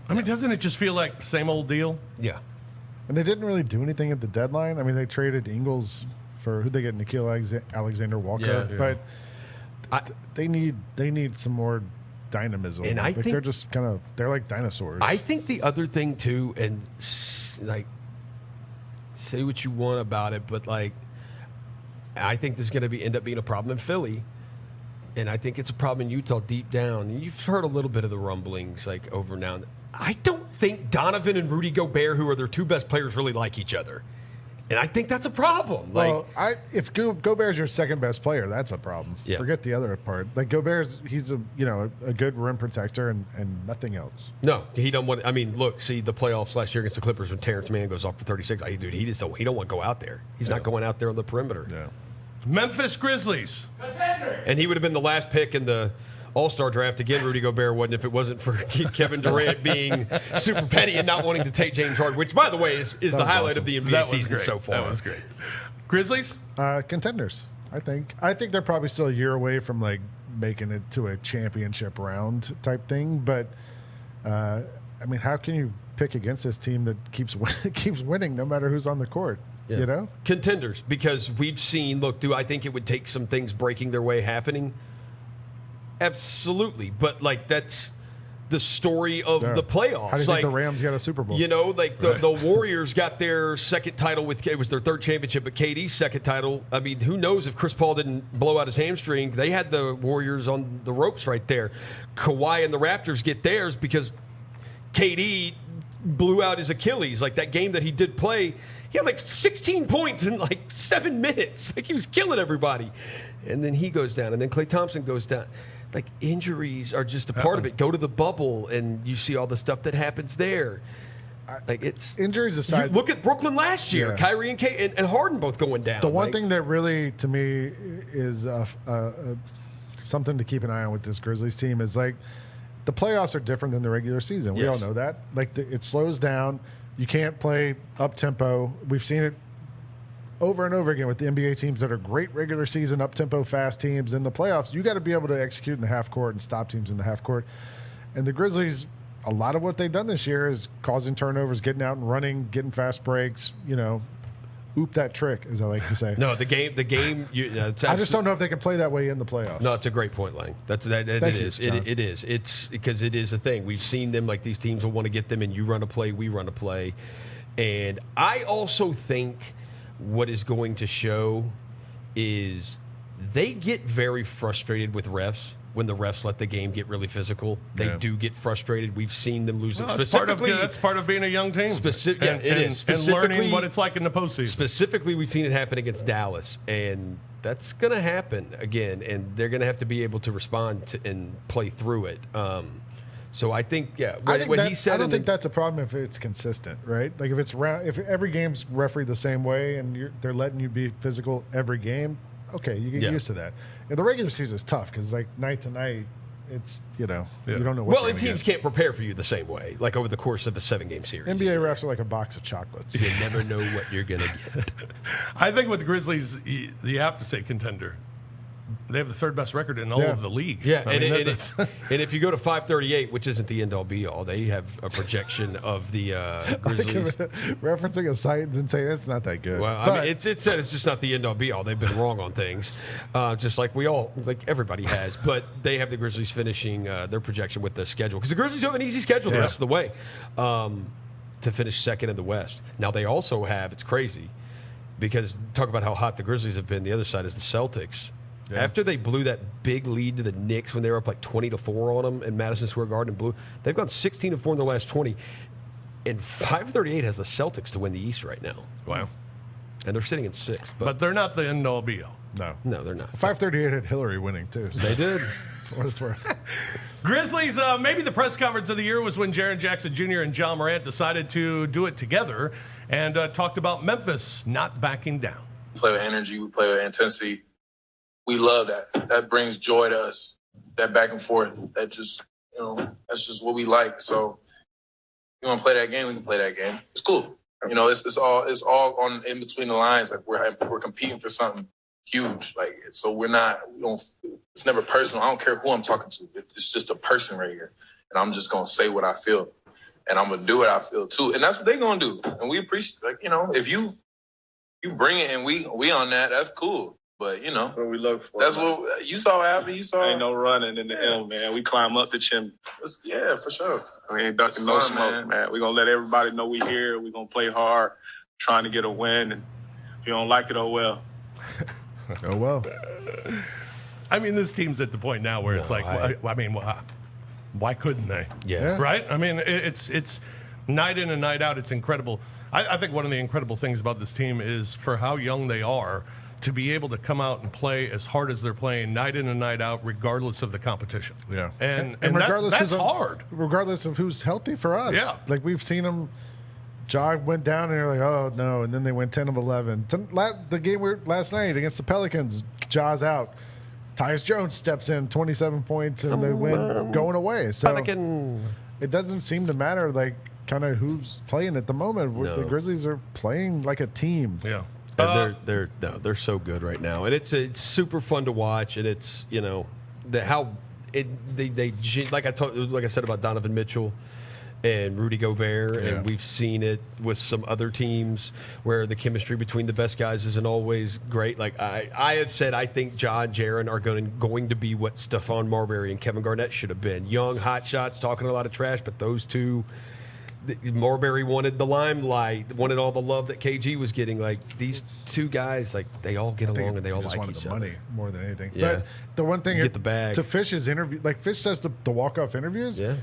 I mean, doesn't it just feel like same old deal? Yeah. And they didn't really do anything at the deadline. I mean, they traded Ingles for who'd they get? Nikhil Alexander Walker. Yeah. But they need some more dynamism. And I think they're just they're like dinosaurs. I think the other thing too, and like say what you want about it, but like I think there's going to end up being a problem in Philly, and I think it's a problem in Utah deep down. And you've heard a little bit of the rumblings like over now. I don't think Donovan and Rudy Gobert, who are their two best players, really like each other. And I think that's a problem. Well, if Gobert's your second best player, that's a problem. Yeah. Forget the other part. Like he's a good rim protector and nothing else. No, he don't want. I mean, look, see the playoffs last year against the Clippers when Terrence Mann goes off for 36. Dude, he don't want to go out there. He's not going out there on the perimeter. Yeah. Memphis Grizzlies. And he would have been the last pick in the All-Star draft again. Rudy Gobert wouldn't if it wasn't for Kevin Durant being super petty and not wanting to take James Harden, which, by the way, is the highlight awesome. of the NBA That was season great. so far. That was great. Grizzlies. Contenders. I think they're probably still a year away from like making it to a championship round type thing. But I mean, how can you pick against this team that keeps winning no matter who's on the court? Yeah. You know, contenders, because we've seen. Look, do I think it would take some things breaking their way happening? Absolutely, but like that's the story of the playoffs. How do you like, think the Rams got a Super Bowl? You know, like the Warriors got their second title it was their third championship, but KD's second title. I mean, who knows if Chris Paul didn't blow out his hamstring? They had the Warriors on the ropes right there. Kawhi and the Raptors get theirs because KD blew out his Achilles. Like that game that he did play, he had like 16 points in like 7 minutes. Like he was killing everybody. And then he goes down, and then Klay Thompson goes down. Like injuries are just a part of it. Go to the bubble, and you see all the stuff that happens there. Like it's injuries aside. Look at Brooklyn last year. Yeah. Kyrie and Harden both going down. The one thing that really, to me, is something to keep an eye on with this Grizzlies team is like the playoffs are different than the regular season. We all know that. Like it slows down. You can't play up-tempo. We've seen it over and over again with the NBA teams that are great regular season, up-tempo, fast teams. In the playoffs, you got to be able to execute in the half court and stop teams in the half court. And the Grizzlies, a lot of what they've done this year is causing turnovers, getting out and running, getting fast breaks, oop that trick, as I like to say. No, the game. I just don't know if they can play that way in the playoffs. No, it's a great point, Lang. It is. It's because it is a thing. We've seen them, like, these teams will want to get them, and you run a play, we run a play. And I also think what is going to show is they get very frustrated with refs. When the refs let the game get really physical, they do get frustrated. We've seen them lose. Well, that's part of being a young team. And learning what it's like in the postseason. Specifically, we've seen it happen against Dallas, and that's going to happen again. And they're going to have to be able to respond and play through it. So I think, I don't think that's a problem if it's consistent, right? Like if every game's refereed the same way and they're letting you be physical every game. Okay, you get used to that. The regular season is tough because, like, night to night, it's, you don't know what Well, and teams can't prepare for you the same way, like over the course of a 7-game series. NBA refs are like a box of chocolates. You never know what you're going to get. I think with the Grizzlies, you have to say contender. They have the third best record in all of the league. Yeah, and if you go to 538, which isn't the end-all be-all, they have a projection of the Grizzlies. Referencing a site and saying it's not that good. Well, I mean, it's said it's just not the end-all be-all. They've been wrong on things, just like everybody has. But they have the Grizzlies finishing their projection with the schedule. Because the Grizzlies have an easy schedule the rest of the way to finish second in the West. Now, they also have, it's crazy, because talk about how hot the Grizzlies have been. The other side is the Celtics. Yeah. After they blew that big lead to the Knicks when they were up like 20-4 on them in Madison Square Garden, they've gone 16-4 in the last 20, and 538 has the Celtics to win the East right now. Wow, and they're sitting in 6th. But they're not the end all be all. No, they're not. 538 had Hillary winning too. So. They did. For what it's worth. Grizzlies, maybe the press conference of the year was when Jaren Jackson Jr. and John Morant decided to do it together and talked about Memphis not backing down. We play with energy. We play with intensity. We love that. That brings joy to us. That back and forth. That just, that's just what we like. So, you want to play that game? We can play that game. It's cool. It's all on in between the lines. Like we're competing for something huge. Like so, we don't. It's never personal. I don't care who I'm talking to. It's just a person right here, and I'm just gonna say what I feel, and I'm gonna do what I feel too. And that's what they're gonna do. And we appreciate. If you bring it and we on that, that's cool. But, what we look for. That's what you saw happen. You saw. Ain't no running in the hill, man. We climb up the chimney. Yeah, for sure. We ain't ducking no smoke, man. We're going to let everybody know we here. We're going to play hard, trying to get a win. And if you don't like it, oh well. Oh well. I mean, this team's at the point now where it's like, why couldn't they? Yeah. Right? I mean, it's night in and night out. It's incredible. I think one of the incredible things about this team is for how young they are, to be able to come out and play as hard as they're playing night in and night out, regardless of the competition. Yeah. And regardless that's hard. Regardless of who's healthy for us. Yeah. Like we've seen them, Ja went down and you're like, oh no. And then they went 10 of 11. The game last night against the Pelicans, Ja's out. Tyus Jones steps in, 27 points, and they win going away. So it doesn't seem to matter like kind of who's playing at the moment. No. The Grizzlies are playing like a team. Yeah. And they're so good right now, and it's super fun to watch, and it's like I said about Donovan Mitchell and Rudy Gobert, and we've seen it with some other teams where the chemistry between the best guys isn't always great. Like I have said, I think Ja and Jaren are going to be what Stephon Marbury and Kevin Garnett should have been. Young, hot shots, talking a lot of trash, but those two. Marbury wanted the limelight, wanted all the love that KG was getting. Like these two guys, like they all get along and they all like each other. Money more than anything. Yeah. But the one thing get the bag. To Fish's interview, like Fish does the walk-off interviews. Yeah.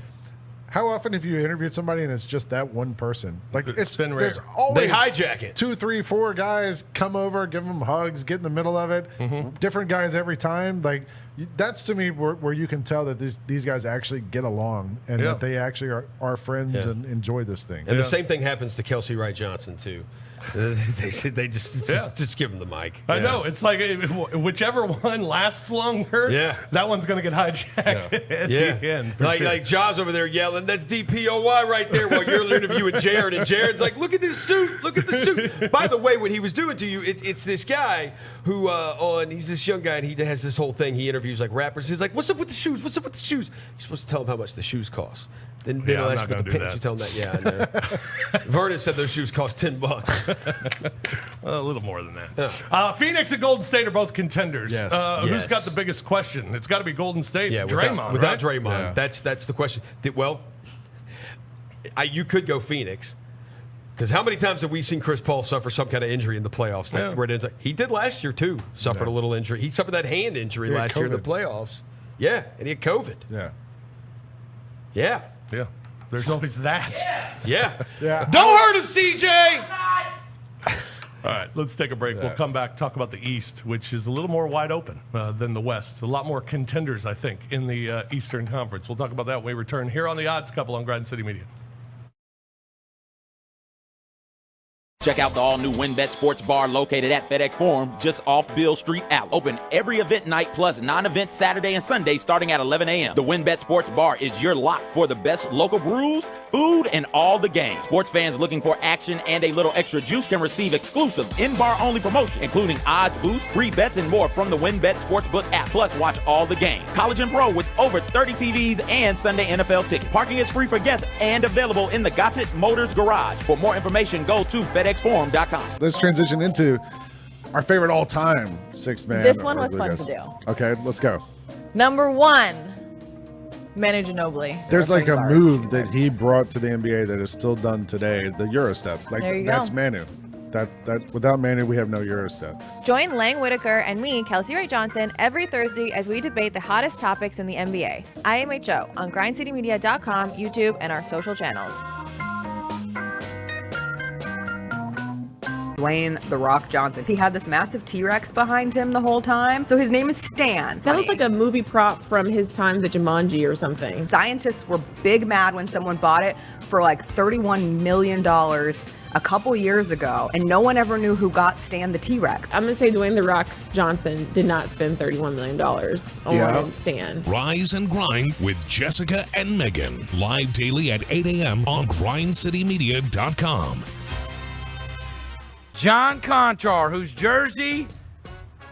How often have you interviewed somebody and it's just that one person? Like it's been rare. There's always they hijack it. 2, 3, 4 guys come over, give them hugs, get in the middle of it. Mm-hmm. Different guys every time. Like that's to me where you can tell that these guys actually get along and that they actually are friends and enjoy this thing. And the same thing happens to Kelsey Wright Johnson too. They just give him the mic. I know. It's like whichever one lasts longer, that one's going to get hijacked at the end. Like Jaws over there yelling, "That's DPOY right there," while you're interviewing Jared. And Jared's like, "Look at this suit. Look at the suit." By the way, what he was doing to you, it's this guy who, he's this young guy, and he has this whole thing. He interviews like rappers. He's like, "What's up with the shoes? What's up with the shoes?" You're supposed to tell him how much the shoes cost. Then I'm not going to do that. You tell him that, I know. Vernon said those shoes cost $10. A little more than that. Phoenix and Golden State are both contenders. Yes. Who's got the biggest question? It's got to be Golden State. Yeah, Draymond, without right? Draymond, that's the question. You could go Phoenix. Because how many times have we seen Chris Paul suffer some kind of injury in the playoffs? He did last year, too. Suffered a little injury. He suffered that hand injury last year in the playoffs. Yeah, and he had COVID. Yeah. There's always that. Yeah. Don't hurt him, CJ! All right, let's take a break. We'll come back, talk about the East, which is a little more wide open than the West. A lot more contenders, I think, in the Eastern Conference. We'll talk about that when we return here on The Odds Couple on Grind City Media. Check out the all-new WinBet Sports Bar located at FedEx Forum, just off Beale Street out. Open every event night plus non-event Saturday and Sunday starting at 11 a.m. The WinBet Sports Bar is your lock for the best local brews, food, and all the games. Sports fans looking for action and a little extra juice can receive exclusive in-bar only promotion, including odds boosts, free bets, and more from the WinBet Sportsbook app. Plus, watch all the games. College and pro with over 30 TVs and Sunday NFL tickets. Parking is free for guests and available in the Gossett Motors Garage. For more information, go to FedExForum.com. Let's transition into our favorite all-time six-man. This one was fun to do. Okay, let's go. Number 1, Manu Ginobili. There's like a move that he brought to the NBA that is still done today, the Eurostep. Like There you that's go. Manu. That without Manu, we have no Eurostep. Join Lang Whitaker and me, Kelsey Ray Johnson, every Thursday as we debate the hottest topics in the NBA. IMHO on grindcitymedia.com, YouTube, and our social channels. Dwayne "The Rock" Johnson. He had this massive T-Rex behind him the whole time. So his name is Stan. That was like a movie prop from his times at Jumanji or something. Scientists were big mad when someone bought it for like $31 million a couple years ago, and no one ever knew who got Stan the T-Rex. I'm going to say Dwayne "The Rock" Johnson did not spend $31 million on Stan. Rise and Grind with Jessica and Megan. Live daily at 8 a.m. on grindcitymedia.com. John Conchar, whose jersey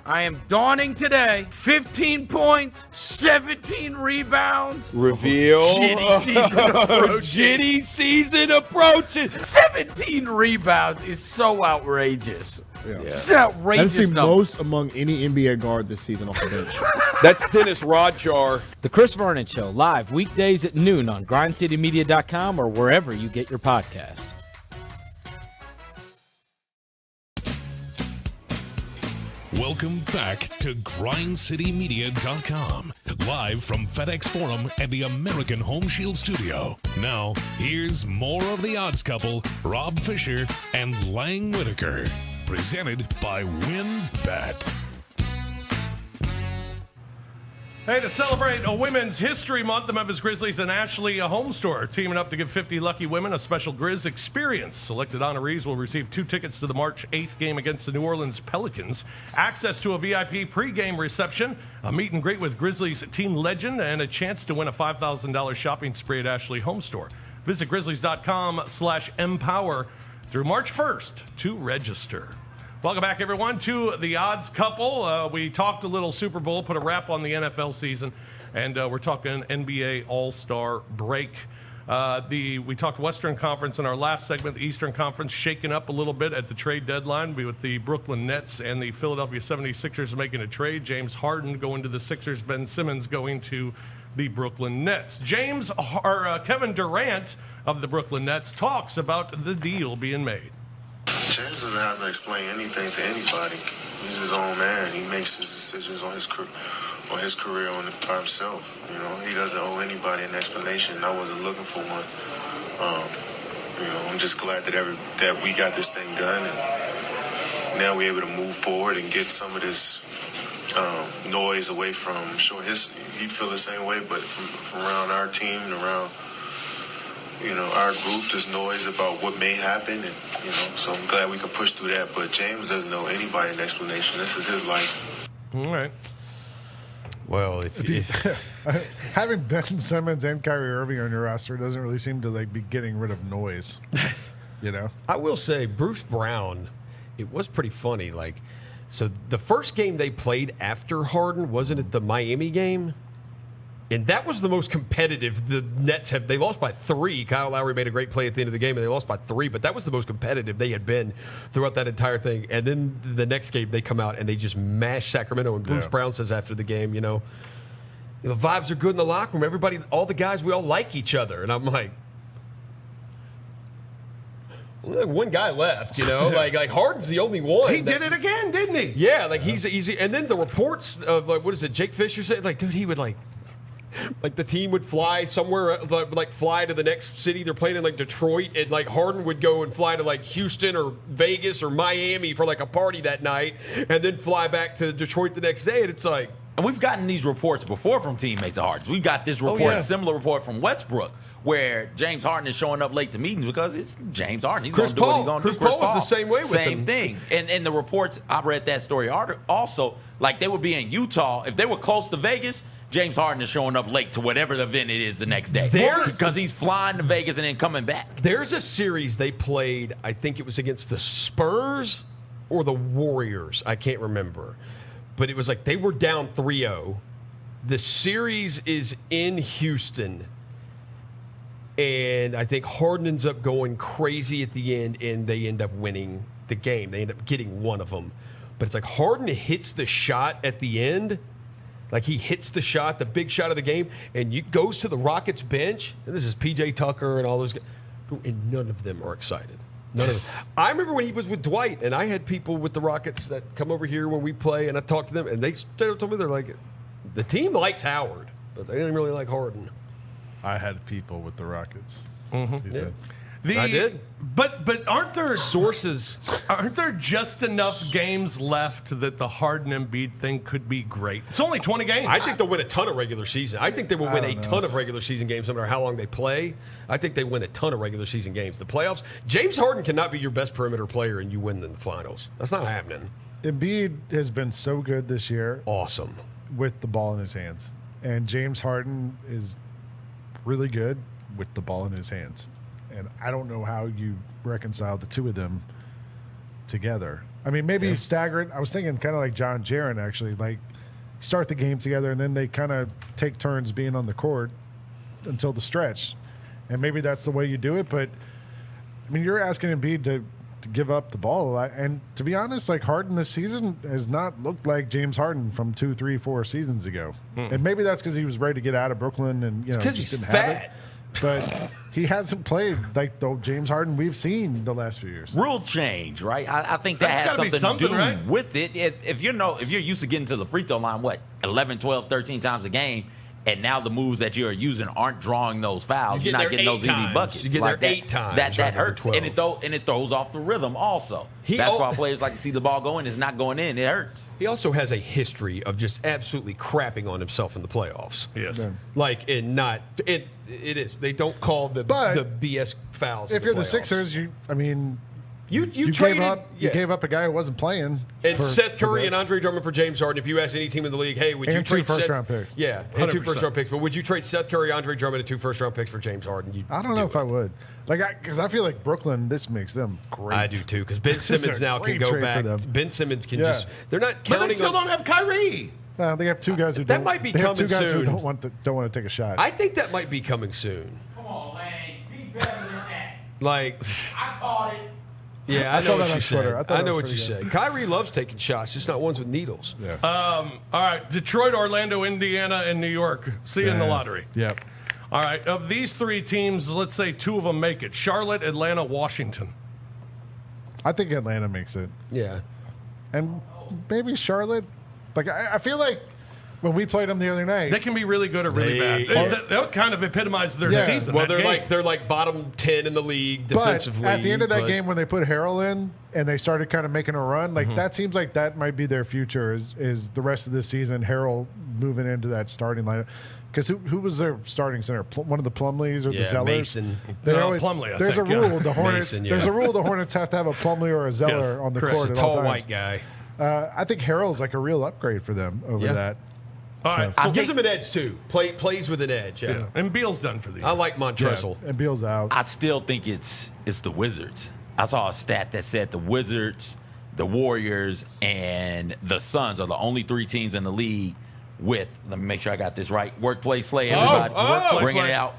I am donning today. 15 points, 17 rebounds. Reveal. Shitty season approaching. Shitty season approaching. 17 rebounds is so outrageous. Yeah. It's outrageous. That's the most among any NBA guard this season off the bench. That's Dennis Rodchar. The Chris Vernon Show, live weekdays at noon on grindcitymedia.com or wherever you get your podcasts. Welcome back to grindcitymedia.com, live from FedEx Forum and the American Home Shield Studio. Now, here's more of The Odds Couple, Rob Fisher and Lang Whitaker, presented by WinBet. Hey, to celebrate a Women's History Month, the Memphis Grizzlies and Ashley Home Store teaming up to give 50 lucky women a special Grizz experience. Selected honorees will receive 2 tickets to the March 8th game against the New Orleans Pelicans, access to a VIP pregame reception, a meet and greet with Grizzlies team legend, and a chance to win a $5,000 shopping spree at Ashley Home Store. Visit grizzlies.com/empower through March 1st to register. Welcome back, everyone, to The Odds Couple. We talked a little Super Bowl, put a wrap on the NFL season, and we're talking NBA All-Star break. We talked Western Conference in our last segment. The Eastern Conference shaken up a little bit at the trade deadline with the Brooklyn Nets and the Philadelphia 76ers making a trade. James Harden going to the Sixers, Ben Simmons going to the Brooklyn Nets. Kevin Durant of the Brooklyn Nets talks about the deal being made. James doesn't have to explain anything to anybody. He's his own man. He makes his decisions on his career by himself. You know, he doesn't owe anybody an explanation. I wasn't looking for one. I'm just glad that we got this thing done, and now we're able to move forward and get some of this noise away from. I'm sure he feel the same way, but from around our team and around our group, there's noise about what may happen, and so I'm glad we could push through that. But James doesn't owe anybody an explanation. This is his life. All right. Well, if having Ben Simmons and Kyrie Irving on your roster doesn't really seem to be getting rid of noise. I will say Bruce Brown, it was pretty funny. So the first game they played after Harden, wasn't it the Miami game? And that was the most competitive the Nets have. They lost by 3. Kyle Lowry made a great play at the end of the game, and they lost by 3. But that was the most competitive they had been throughout that entire thing. And then the next game, they come out and they just mash Sacramento. And Bruce Brown says after the game, the vibes are good in the locker room. Everybody, all the guys, we all like each other. And I'm like, well, one guy left, like Harden's the only one. He did it again, didn't he? Yeah, he's easy. And then the reports of what is it? Jake Fisher said, dude, he would the team would fly somewhere, fly to the next city. They're playing in Detroit, and Harden would go and fly to Houston or Vegas or Miami for a party that night, and then fly back to Detroit the next day. And it's and we've gotten these reports before from teammates of Harden's. We've got this report, similar report from Westbrook, where James Harden is showing up late to meetings because it's James Harden. He's going to do what he's going to do. Chris Paul was the same way with him. Same thing. And the reports, I read that story also, they would be in Utah. If they were close to Vegas, James Harden is showing up late to whatever the event it is the next day. Because he's flying to Vegas and then coming back. There's a series they played, I think it was against the Spurs or the Warriors. I can't remember. But it was they were down 3-0. The series is in Houston. And I think Harden ends up going crazy at the end, and they end up winning the game. They end up getting one of them. But it's Harden hits the shot at the end. He hits the shot, the big shot of the game, and goes to the Rockets bench. And this is P.J. Tucker and all those guys. And none of them are excited. None of them. I remember when he was with Dwight, and I had people with the Rockets that come over here when we play, and I talked to them, and they told me they're the team likes Howard, but they didn't really like Harden. I had people with the Rockets. Mm-hmm. He said. I did. But aren't there sources? Aren't there just enough games left that the Harden Embiid thing could be great? It's only 20 games. I think they'll win a ton of regular season. I think they will win a ton of regular season games no matter how long they play. I think they win a ton of regular season games. The playoffs, James Harden cannot be your best perimeter player and you win in the finals. That's not happening. Embiid has been so good this year. Awesome. With the ball in his hands. And James Harden is really good with the ball in his hands. And I don't know how you reconcile the two of them together. I mean, maybe stagger it. I was thinking kind of like John Jaren, actually. Start the game together, and then they kind of take turns being on the court until the stretch. And maybe that's the way you do it. But, I mean, you're asking Embiid to give up the ball a lot. And to be honest, Harden this season has not looked like James Harden from 2, 3, 4 seasons ago. And maybe that's because he was ready to get out of Brooklyn and, just he's didn't fat. have it. But he hasn't played like the James Harden we've seen the last few years. Rule change, right? I think that has something to do right? with it. If you're used to getting to the free throw line, 11, 12, 13 times a game, and now the moves that you're using aren't drawing those fouls. You're not getting those easy buckets. You get there 8 times. That hurts, and it throws off the rhythm also. That's why players like to see the ball go in. It's not going in. It hurts. He also has a history of just absolutely crapping on himself in the playoffs. Yes. It is. They don't call the BS fouls. If you're the Sixers, you gave up a guy who wasn't playing. And Seth Curry and Andre Drummond for James Harden. If you ask any team in the league, hey, would you trade 2 first-round picks? Yeah, and 2 first-round picks. But would you trade Seth Curry, Andre Drummond, and 2 first-round picks for James Harden? I don't know if I would. Because I feel like Brooklyn, this makes them great. I do too. Because Ben Simmons now can go back. Ben Simmons can just. They're not counting. But they still don't have Kyrie. They have 2 guys who that might be coming soon. They have 2 guys who don't want to take a shot. I think that might be coming soon. Come on, Lane. Be better than that. I caught it. Yeah, I know what you said. I know what you said. Kyrie loves taking shots, just not ones with needles. Yeah. All right, Detroit, Orlando, Indiana, and New York. See you in the lottery. Yep. All right, of these 3 teams, let's say 2 of them make it. Charlotte, Atlanta, Washington. I think Atlanta makes it. Yeah. And maybe Charlotte. I feel like when we played them the other night, they can be really good or really bad. That kind of epitomized their season. Well, they're like bottom 10 in the league defensively. But at the end of that game, when they put Harrell in and they started kind of making a run, that seems like that might be their future. Is the rest of the season Harrell moving into that starting lineup? Because who was their starting center? One of the Plumlees or the Zellers? Mason. Plumlee, there's a rule. The Hornets. Mason, There's a rule. The Hornets have to have a Plumlee or a Zeller on the court at all tall times. white guy. I think Harrell's like a real upgrade for them over that. All right, So gives him an edge too. Plays with an edge. Yeah. And Beal's done for the year. I like Montrezl. And Beal's out. I still think it's the Wizards. I saw a stat that said the Wizards, the Warriors, and the Suns are the only 3 teams in the league with, let me make sure I got this right, workplace slay, everybody. Bringing it out.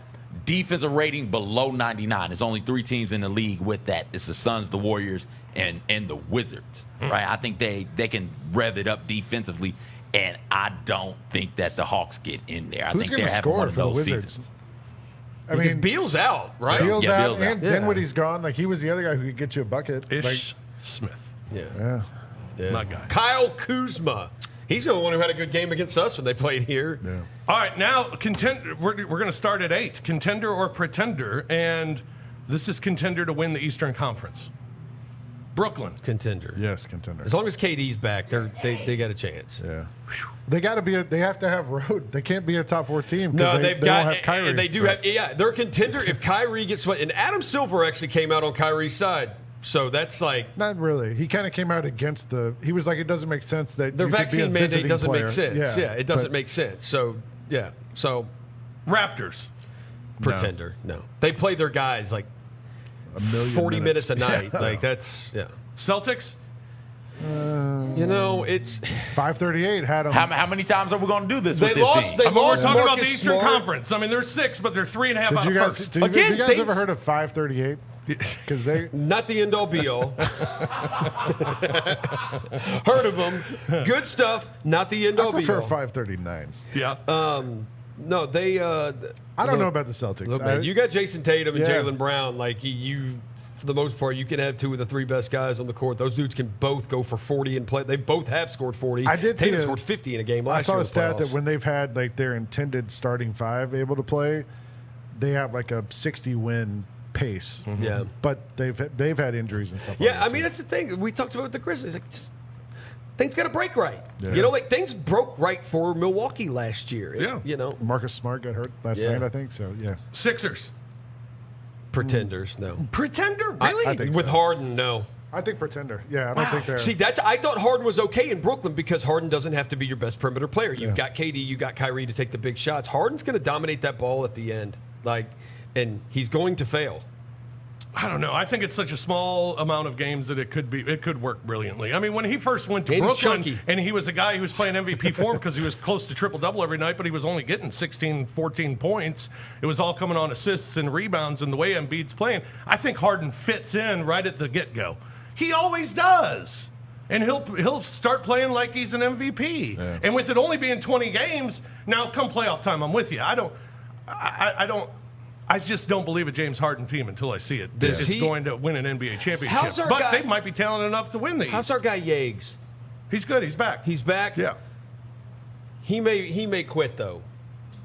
Defensive rating below 99. There's only 3 teams in the league with that. It's the Suns, the Warriors, and the Wizards. Right? I think they can rev it up defensively, and I don't think that the Hawks get in there. I Who's think they're having score one of for the those Wizards? seasons. I mean, Beal's out, right? Beal's out, Beal's out. and Dinwiddie's gone. Like he was the other guy who could get you a bucket. Ish Smith. Yeah. My guy. Kyle Kuzma. He's the one who had a good game against us when they played here. Yeah. All right, now we're going to start at 8. Contender or pretender, and this is contender to win the Eastern Conference. Brooklyn. Contender. Yes, contender. As long as KD's back, they got a chance. Yeah. They got to be. They have to have road. They can't be a top 4 team. No, they got. don't have Kyrie. And they do have. Yeah, they're a contender if Kyrie gets. And Adam Silver actually came out on Kyrie's side. So that's like not really. He kind of came out against the. He was like, it doesn't make sense that their you could be a vaccine mandate visiting doesn't player. make sense. Yeah, it doesn't but make sense. So yeah, so Raptors. pretender. No, they play their guys like a million 40 minutes a night. Yeah. Like that's Celtics. You know, it's 538 had them. How many times are we going to do this They with this lost- team? they I mean, we're lost talking about the Marcus Eastern Smart. Conference. I mean, there's 6, but they're 3.5 out Did of you guys? first. Have Again, you guys ever heard of 538? Because they not the end all be all. Heard of them? Good stuff. Not the end I all be prefer all. 539. Yeah. No, they. I don't know about the Celtics. Look, man, you got Jason Tatum and Yeah. Jaylen Brown. Like you, for the most part, you can have 2 of the 3 best guys on the court. Those dudes can both go for 40 and play. They both have scored 40. I did see Tatum a- scored 50 in a game I last saw year. a stat that when they've had like their intended starting 5 able to play, they have like a 60 win pace. Yeah. But they've had injuries and stuff. Yeah, like I mean that that's the thing we talked about with the Grizzlies. Like, things got to break right. Yeah. You know, like things broke right for Milwaukee last year. Yeah. You know, too. Marcus Smart got hurt last Yeah. night, I think. So yeah. Sixers. pretenders. No. Pretender? Really? I think With so. Harden, no. I think pretender. Yeah, I don't think they're. See, I thought Harden was okay in Brooklyn because Harden doesn't have to be your best perimeter player. You've got KD, you got Kyrie to take the big shots. Harden's going to dominate that ball at the end, and he's going to fail. I don't know. I think it's such a small amount of games that it could work brilliantly. I mean, when he first went to And he's Brooklyn, chunky. and he was a guy who was playing MVP form because he was close to triple-double every night, but he was only getting 16, 14 points. It was all coming on assists and rebounds and the way Embiid's playing. I think Harden fits in right at the get-go. He always does. And he'll start playing like he's an MVP. Yeah. And with it only being 20 games, now come playoff time, I'm with you. I just don't believe a James Harden team until I see it. It's going to win an NBA championship. But they might be talented enough to win these. How's our guy Yates? He's good. He's back. He's back? Yeah. He may quit, though,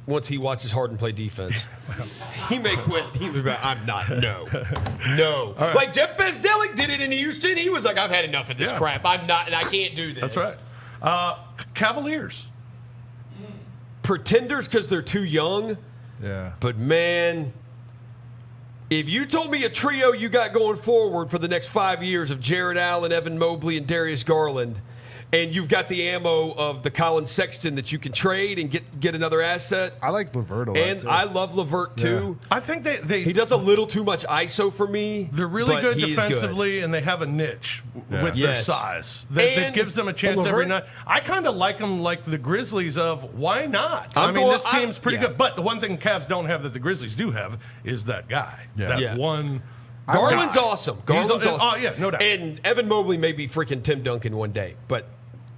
once he watches Harden play defense. He may quit. I'm not. No. Right. Like Jeff Bezdelik did it in Houston. He was like, I've had enough of this crap. I'm not, and I can't do this. That's right. Cavaliers. Pretenders because they're too young. Yeah. But, man, if you told me a trio you got going forward for the next 5 years of Jared Allen, Evan Mobley, and Darius Garland, and you've got the ammo of the Colin Sexton that you can trade and get another asset. I like LeVert a lot, and too. I love LeVert, too. I think he does a little too much ISO for me. They're really but good he is defensively, and they have a niche with their size that gives them a chance LeVert, every night. I kind of like them like the Grizzlies of why not? I'm I mean, going- this team's pretty yeah. good. But the one thing Cavs don't have that the Grizzlies do have is that guy. That one. Garland's guy. awesome. Garland's He's- awesome. Oh, yeah, no doubt. And Evan Mobley may be freaking Tim Duncan one day, but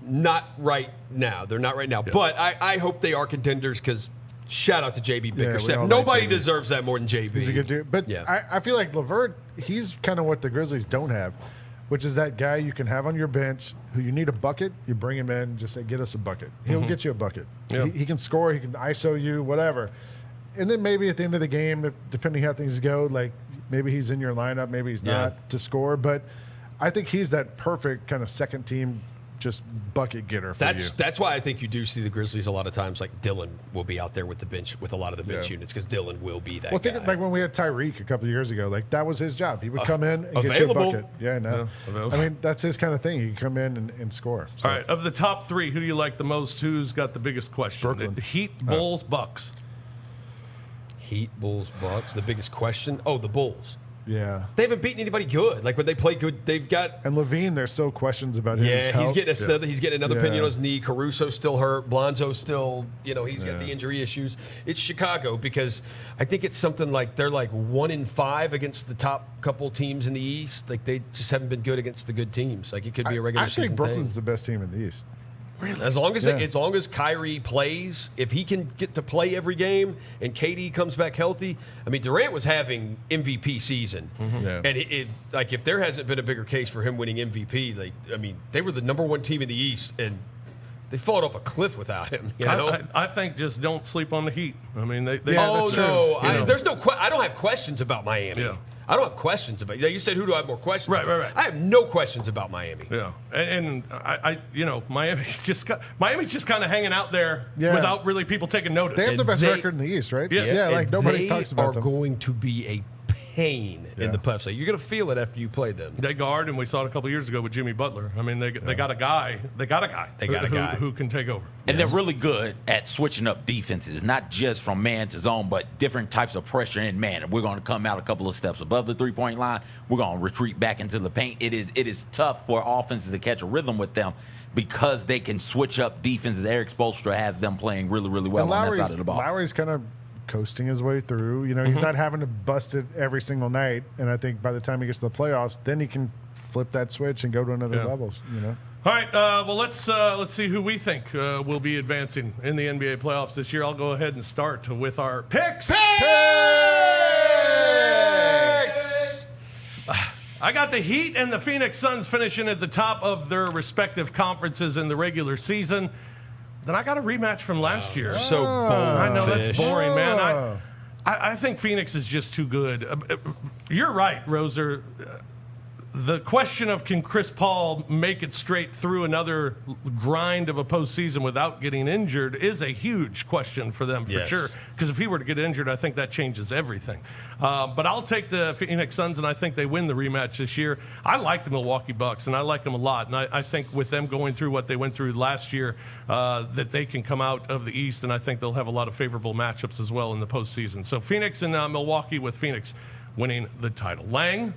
not right now. They're not right now. Yeah. But I hope they are contenders because shout out to JB we Bickerstaff. all like Nobody JB. deserves that more than JB. He's a good dude. But I feel like LeVert, he's kind of what the Grizzlies don't have, which is that guy you can have on your bench who you need a bucket, you bring him in, just say, get us a bucket. He'll get you a bucket. Yeah. He can score, he can ISO you, whatever. And then maybe at the end of the game, depending how things go, like maybe he's in your lineup, maybe he's not to score. But I think he's that perfect kind of second team just bucket getter for That's why I think you do see the Grizzlies a lot of times. Like Dylan will be out there with the bench, with a lot of the bench units, because Dylan will be that guy. Think like when we had Tyreek a couple of years ago, like that was his job. He would come in and get you a bucket. Yeah, no. I mean, that's his kind of thing. He can come in and score. So. All right, of the top three, who do you like the most? Who's got the biggest question? Brooklyn. Heat, Bulls, Bucks. Heat, Bulls, Bucks. The biggest question? Oh, the Bulls. Yeah. They haven't beaten anybody good. Like when they play good, they've got. And Levine, there's still questions about his health. He's getting another pin on his knee. Caruso's still hurt. Blonzo's still, he's got the injury issues. It's Chicago because I think it's something like they're like 1-5 against the top couple teams in the East. Like they just haven't been good against the good teams. Like it could be a regular season I think Brooklyn's thing. the best team in the East. Really? As long as Kyrie plays, if he can get to play every game and KD comes back healthy, I mean Durant was having MVP season, and like if there hasn't been a bigger case for him winning MVP, like I mean they were the number one team in the East and they fought off a cliff without him. I think just don't sleep on the Heat. I mean they there's I don't have questions about Miami. Yeah. I don't have questions about. You said who do I have more questions? Right. I have no questions about Miami. Yeah, and Miami's just kind of hanging out there without really people taking notice. They have the best record in the East, right? Yes. Yeah, like nobody talks about them. They are going to be a pain in the playoffs. You're going to feel it after you play them. They guard, and we saw it a couple of years ago with Jimmy Butler. I mean, they got a guy. They got a guy who can take over. And they're really good at switching up defenses, not just from man to zone, but different types of pressure in man. And we're going to come out a couple of steps above the three-point line. We're going to retreat back into the paint. It is tough for offenses to catch a rhythm with them because they can switch up defenses. Eric Spoelstra has them playing really, really well on that side of the ball. Lowry's kind of coasting his way through. He's not having to bust it every single night. And I think by the time he gets to the playoffs, then he can flip that switch and go to another level. All right. Well, let's see who we think will be advancing in the NBA playoffs this year. I'll go ahead and start with our picks. I got the Heat and the Phoenix Suns finishing at the top of their respective conferences in the regular season. Then I got a rematch from last year. So bold. I know that's boring, man. I think Phoenix is just too good. You're right, Roser. The question of can Chris Paul make it straight through another grind of a postseason without getting injured is a huge question for them for sure. Because if he were to get injured, I think that changes everything. But I'll take the Phoenix Suns, and I think they win the rematch this year. I like the Milwaukee Bucks, and I like them a lot. And I think with them going through what they went through last year, that they can come out of the East, and I think they'll have a lot of favorable matchups as well in the postseason. So Phoenix and Milwaukee with Phoenix winning the title. Lang?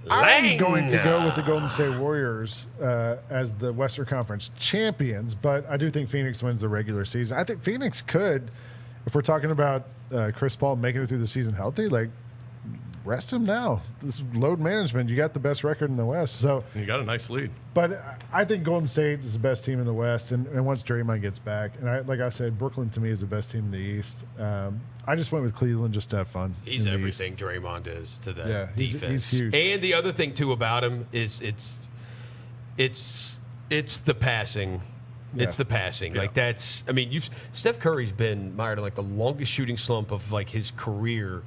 I'm going to go with the Golden State Warriors as the Western Conference champions, but I do think Phoenix wins the regular season. I think Phoenix could, if we're talking about Chris Paul making it through the season healthy, like rest him now. This is load management. You got the best record in the West, so you got a nice lead. But I think Golden State is the best team in the West, and once Draymond gets back, and like I said, Brooklyn to me is the best team in the East. I just went with Cleveland just to have fun. He's everything Draymond is to that defense. He's huge. And the other thing too about him is it's the passing. Yeah. It's the passing. Yeah. Like that's. I mean, Steph Curry's been mired in like the longest shooting slump of like his career.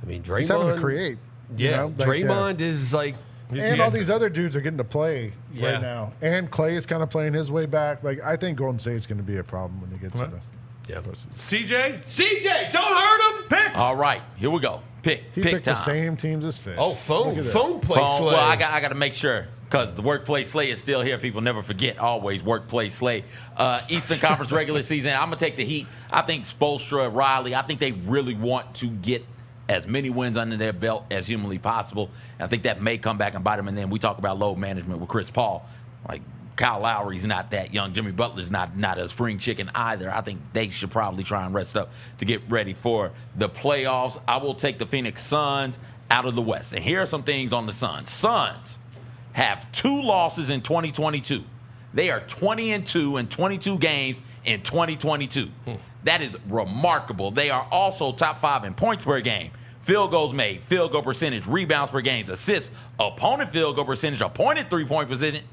I mean, Draymond. He's having to create. Draymond is like. And all these other dudes are getting to play right now. And Clay is kind of playing his way back. Like I think Golden State's going to be a problem when they get to the. Yeah. CJ, don't hurt him. Picks. All right, here we go. He picked time. the same teams as Fish. Oh, phone play Slay. Well, I got to make sure because the workplace Slay is still here. People never forget. Always workplace Slay. Eastern Conference regular season. I'm gonna take the Heat. I think Spoelstra, Riley. I think they really want to get as many wins under their belt as humanly possible. And I think that may come back and bite them. And then we talk about load management with Chris Paul. Like Kyle Lowry's not that young. Jimmy Butler's not a spring chicken either. I think they should probably try and rest up to get ready for the playoffs. I will take the Phoenix Suns out of the West. And here are some things on the Suns. Suns have 2 losses in 2022. They are 20-2 in 22 games in 2022. That is remarkable. They are also top 5 in points per game, field goals made, field goal percentage, rebounds per game, assists, opponent field goal percentage, opponent three-point position,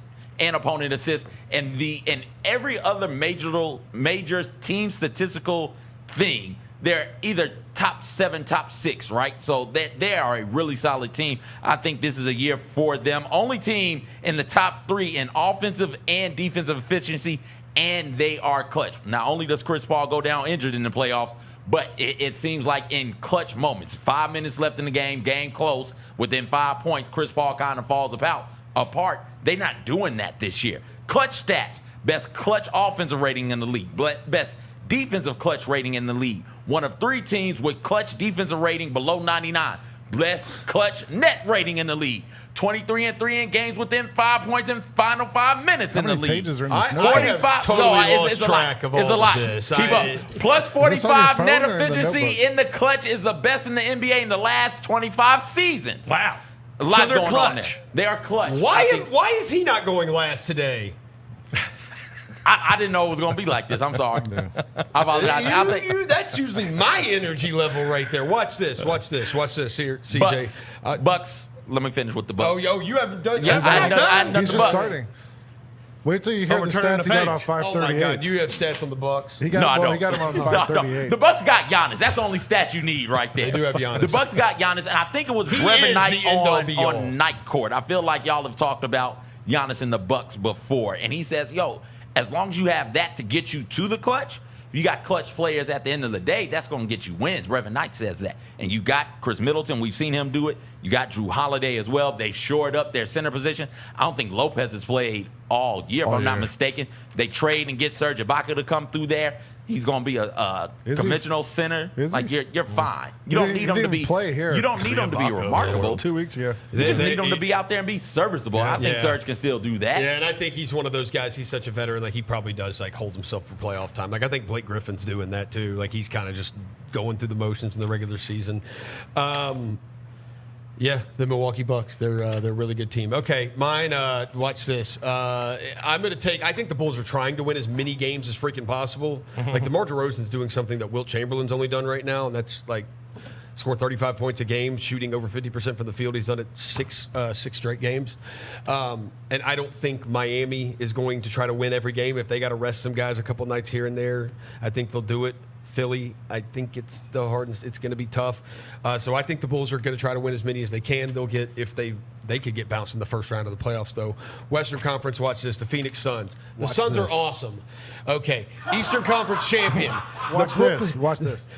and opponent assists, and every other major team statistical thing they're either top 7, top 6, right? So they are a really solid team. I think this is a year for them. Only team in the top 3 in offensive and defensive efficiency, and they are clutch. Not only does Chris Paul go down injured in the playoffs, but it seems like in clutch moments, 5 minutes left in the game close, within 5 points, Chris Paul kind of falls apart. They're not doing that this year. Clutch stats, best clutch offensive rating in the league, best defensive clutch rating in the league. One of 3 teams with clutch defensive rating below 99. Best clutch net rating in the league. 23-3 in games within 5 points in final 5 minutes in the league. Pages are in this 45. totally lost it's a track lot. of all It's a lot. this. Keep up. Plus Is this on your 45 phone net or in the efficiency notebook? in the clutch is the best in the NBA in the last 25 seasons. Wow. A lot they're going on there. clutch. They are clutch. Why is he not going last today? I didn't know it was going to be like this. I'm sorry. I apologize. That's usually my energy level right there. Watch this here, CJ. Bucks. Let me finish with the Bucks. Oh, you haven't done Yeah, yet. I hadn't done He's the just Bucks. starting. Wait till you hear we're the turning stats the he got page. off Oh my 538. God, you have stats on the Bucks. He got, he got him on 538. The Bucks got Giannis. That's the only stat you need right there. They do have Giannis. The Bucks got Giannis, and I think it was He Reverend is Knight the end-all, be-all. on Night Court. I feel like y'all have talked about Giannis and the Bucks before, and he says, yo, as long as you have that to get you to the clutch, you got clutch players at the end of the day, that's going to get you wins. Reverend Knight says that. And you got Chris Middleton. We've seen him do it. You got Drew Holiday as well. They shored up their center position. I don't think Lopez has played all year, if I'm not mistaken. They trade and get Serge Ibaka to come through there. He's going to be a conventional center. Like you're fine. You don't need him to be play here. You don't need him to be remarkable. 2 weeks ago. You just need him to be out there and be serviceable. I think Serge can still do that. Yeah, and I think he's one of those guys. He's such a veteran. Like he probably does like hold himself for playoff time. Like I think Blake Griffin's doing that too. Like he's kind of just going through the motions in the regular season. Yeah, the Milwaukee Bucks. They're a really good team. Okay, mine. Watch this. I'm going to take. I think the Bulls are trying to win as many games as freaking possible. Like DeMar DeRozan's doing something that Wilt Chamberlain's only done right now, and that's like score 35 points a game, shooting over 50% from the field. He's done it six straight games. And I don't think Miami is going to try to win every game. If they got to rest some guys a couple nights here and there, I think they'll do it. Philly, I think it's the hardest. It's going to be tough. So I think the Bulls are going to try to win as many as they can. They'll get, if they could get bounced in the first round of the playoffs, though. Western Conference, watch this. The Phoenix Suns. The Suns are awesome. Okay, Eastern Conference champion. Watch this.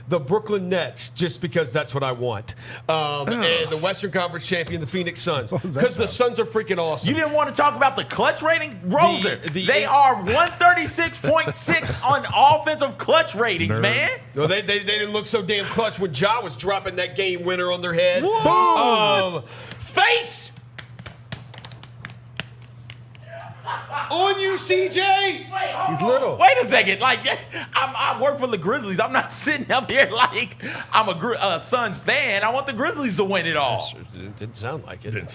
The Brooklyn Nets, just because that's what I want. And the Western Conference champion, the Phoenix Suns. Because the Suns are freaking awesome. You didn't want to talk about the clutch rating? Roser. They are 136.6 on offensive clutch ratings, man. No, they didn't look so damn clutch when Ja was dropping that game winner on their head. Whoa. Face! On you, CJ! He's little. Wait a second. Like, I work for the Grizzlies. I'm not sitting up here like I'm a Suns fan. I want the Grizzlies to win it all. It didn't sound like it. Hater.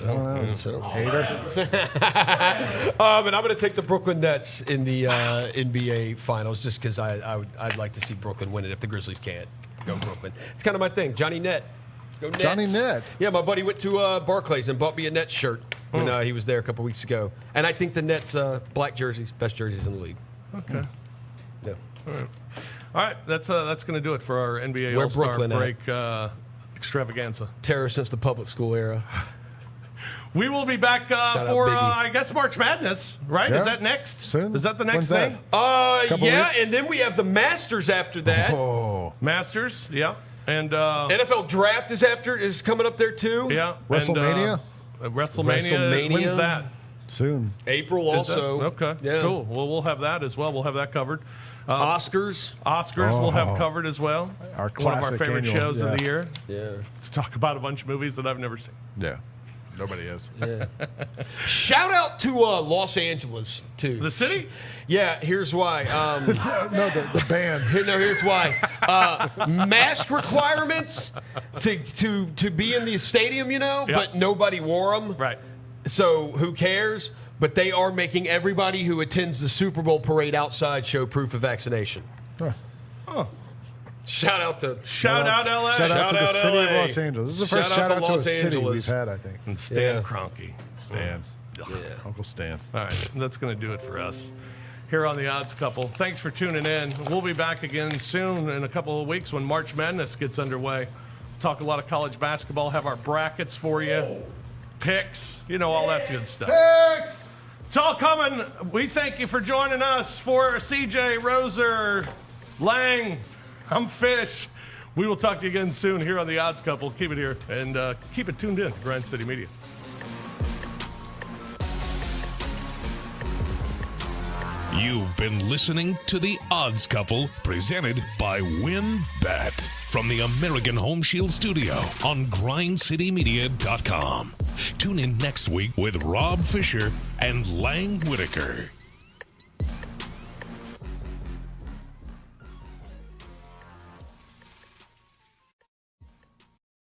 And I'm going to take the Brooklyn Nets in the NBA Finals just because I'd like to see Brooklyn win it if the Grizzlies can't. Go Brooklyn. It's kind of my thing. Johnny Nett. Go Nets. Johnny Nett. Yeah, my buddy went to Barclays and bought me a Nets shirt when he was there a couple weeks ago. And I think the Nets black jerseys, best jerseys in the league. Okay. Yeah. All right. That's going to do it for our NBA Where All-Star Brooklyn break extravaganza. Terror since the public school era. We will be back for, I guess, March Madness, right? Yeah. Is that next? Soon? Is that the next When's thing? Couple Yeah, weeks? and then we have the Masters after that. Oh. Masters, yeah. And NFL Draft is coming up there too. yeah. WrestleMania? And, WrestleMania. When's that? Soon. April Is that- also. Okay. Yeah. Cool. Well, we'll have that as well. We'll have that covered. Oscars. We'll have covered as well. Our One of our classic favorite annual, shows of the year. Yeah. To talk about a bunch of movies that I've never seen. Yeah. Nobody is. Yeah. Shout out to Los Angeles too. The city? Yeah. Here's why. No, the band. Here's why. Mask requirements to be in the stadium, but nobody wore them. Right. So who cares? But they are making everybody who attends the Super Bowl parade outside show proof of vaccination. Oh. Shout out to LA. Shout out to the city of Los Angeles. This is the first shout out to a Los city Angeles. we've had, I think. And Stan Kroenke. Stan. Uncle Stan. All right. That's going to do it for us here on the Odds Couple. Thanks for tuning in. We'll be back again soon in a couple of weeks when March Madness gets underway. Talk a lot of college basketball, have our brackets for you, picks, all that good stuff. Picks! It's all coming. We thank you for joining us. For CJ, Roser, Lang, I'm Fish. We will talk to you again soon here on the Odds Couple. Keep it here and keep it tuned in to Grind City Media. You've been listening to The Odds Couple, presented by WinBet from the American Home Shield Studio on GrindCityMedia.com. Tune in next week with Rob Fisher and Lang Whitaker.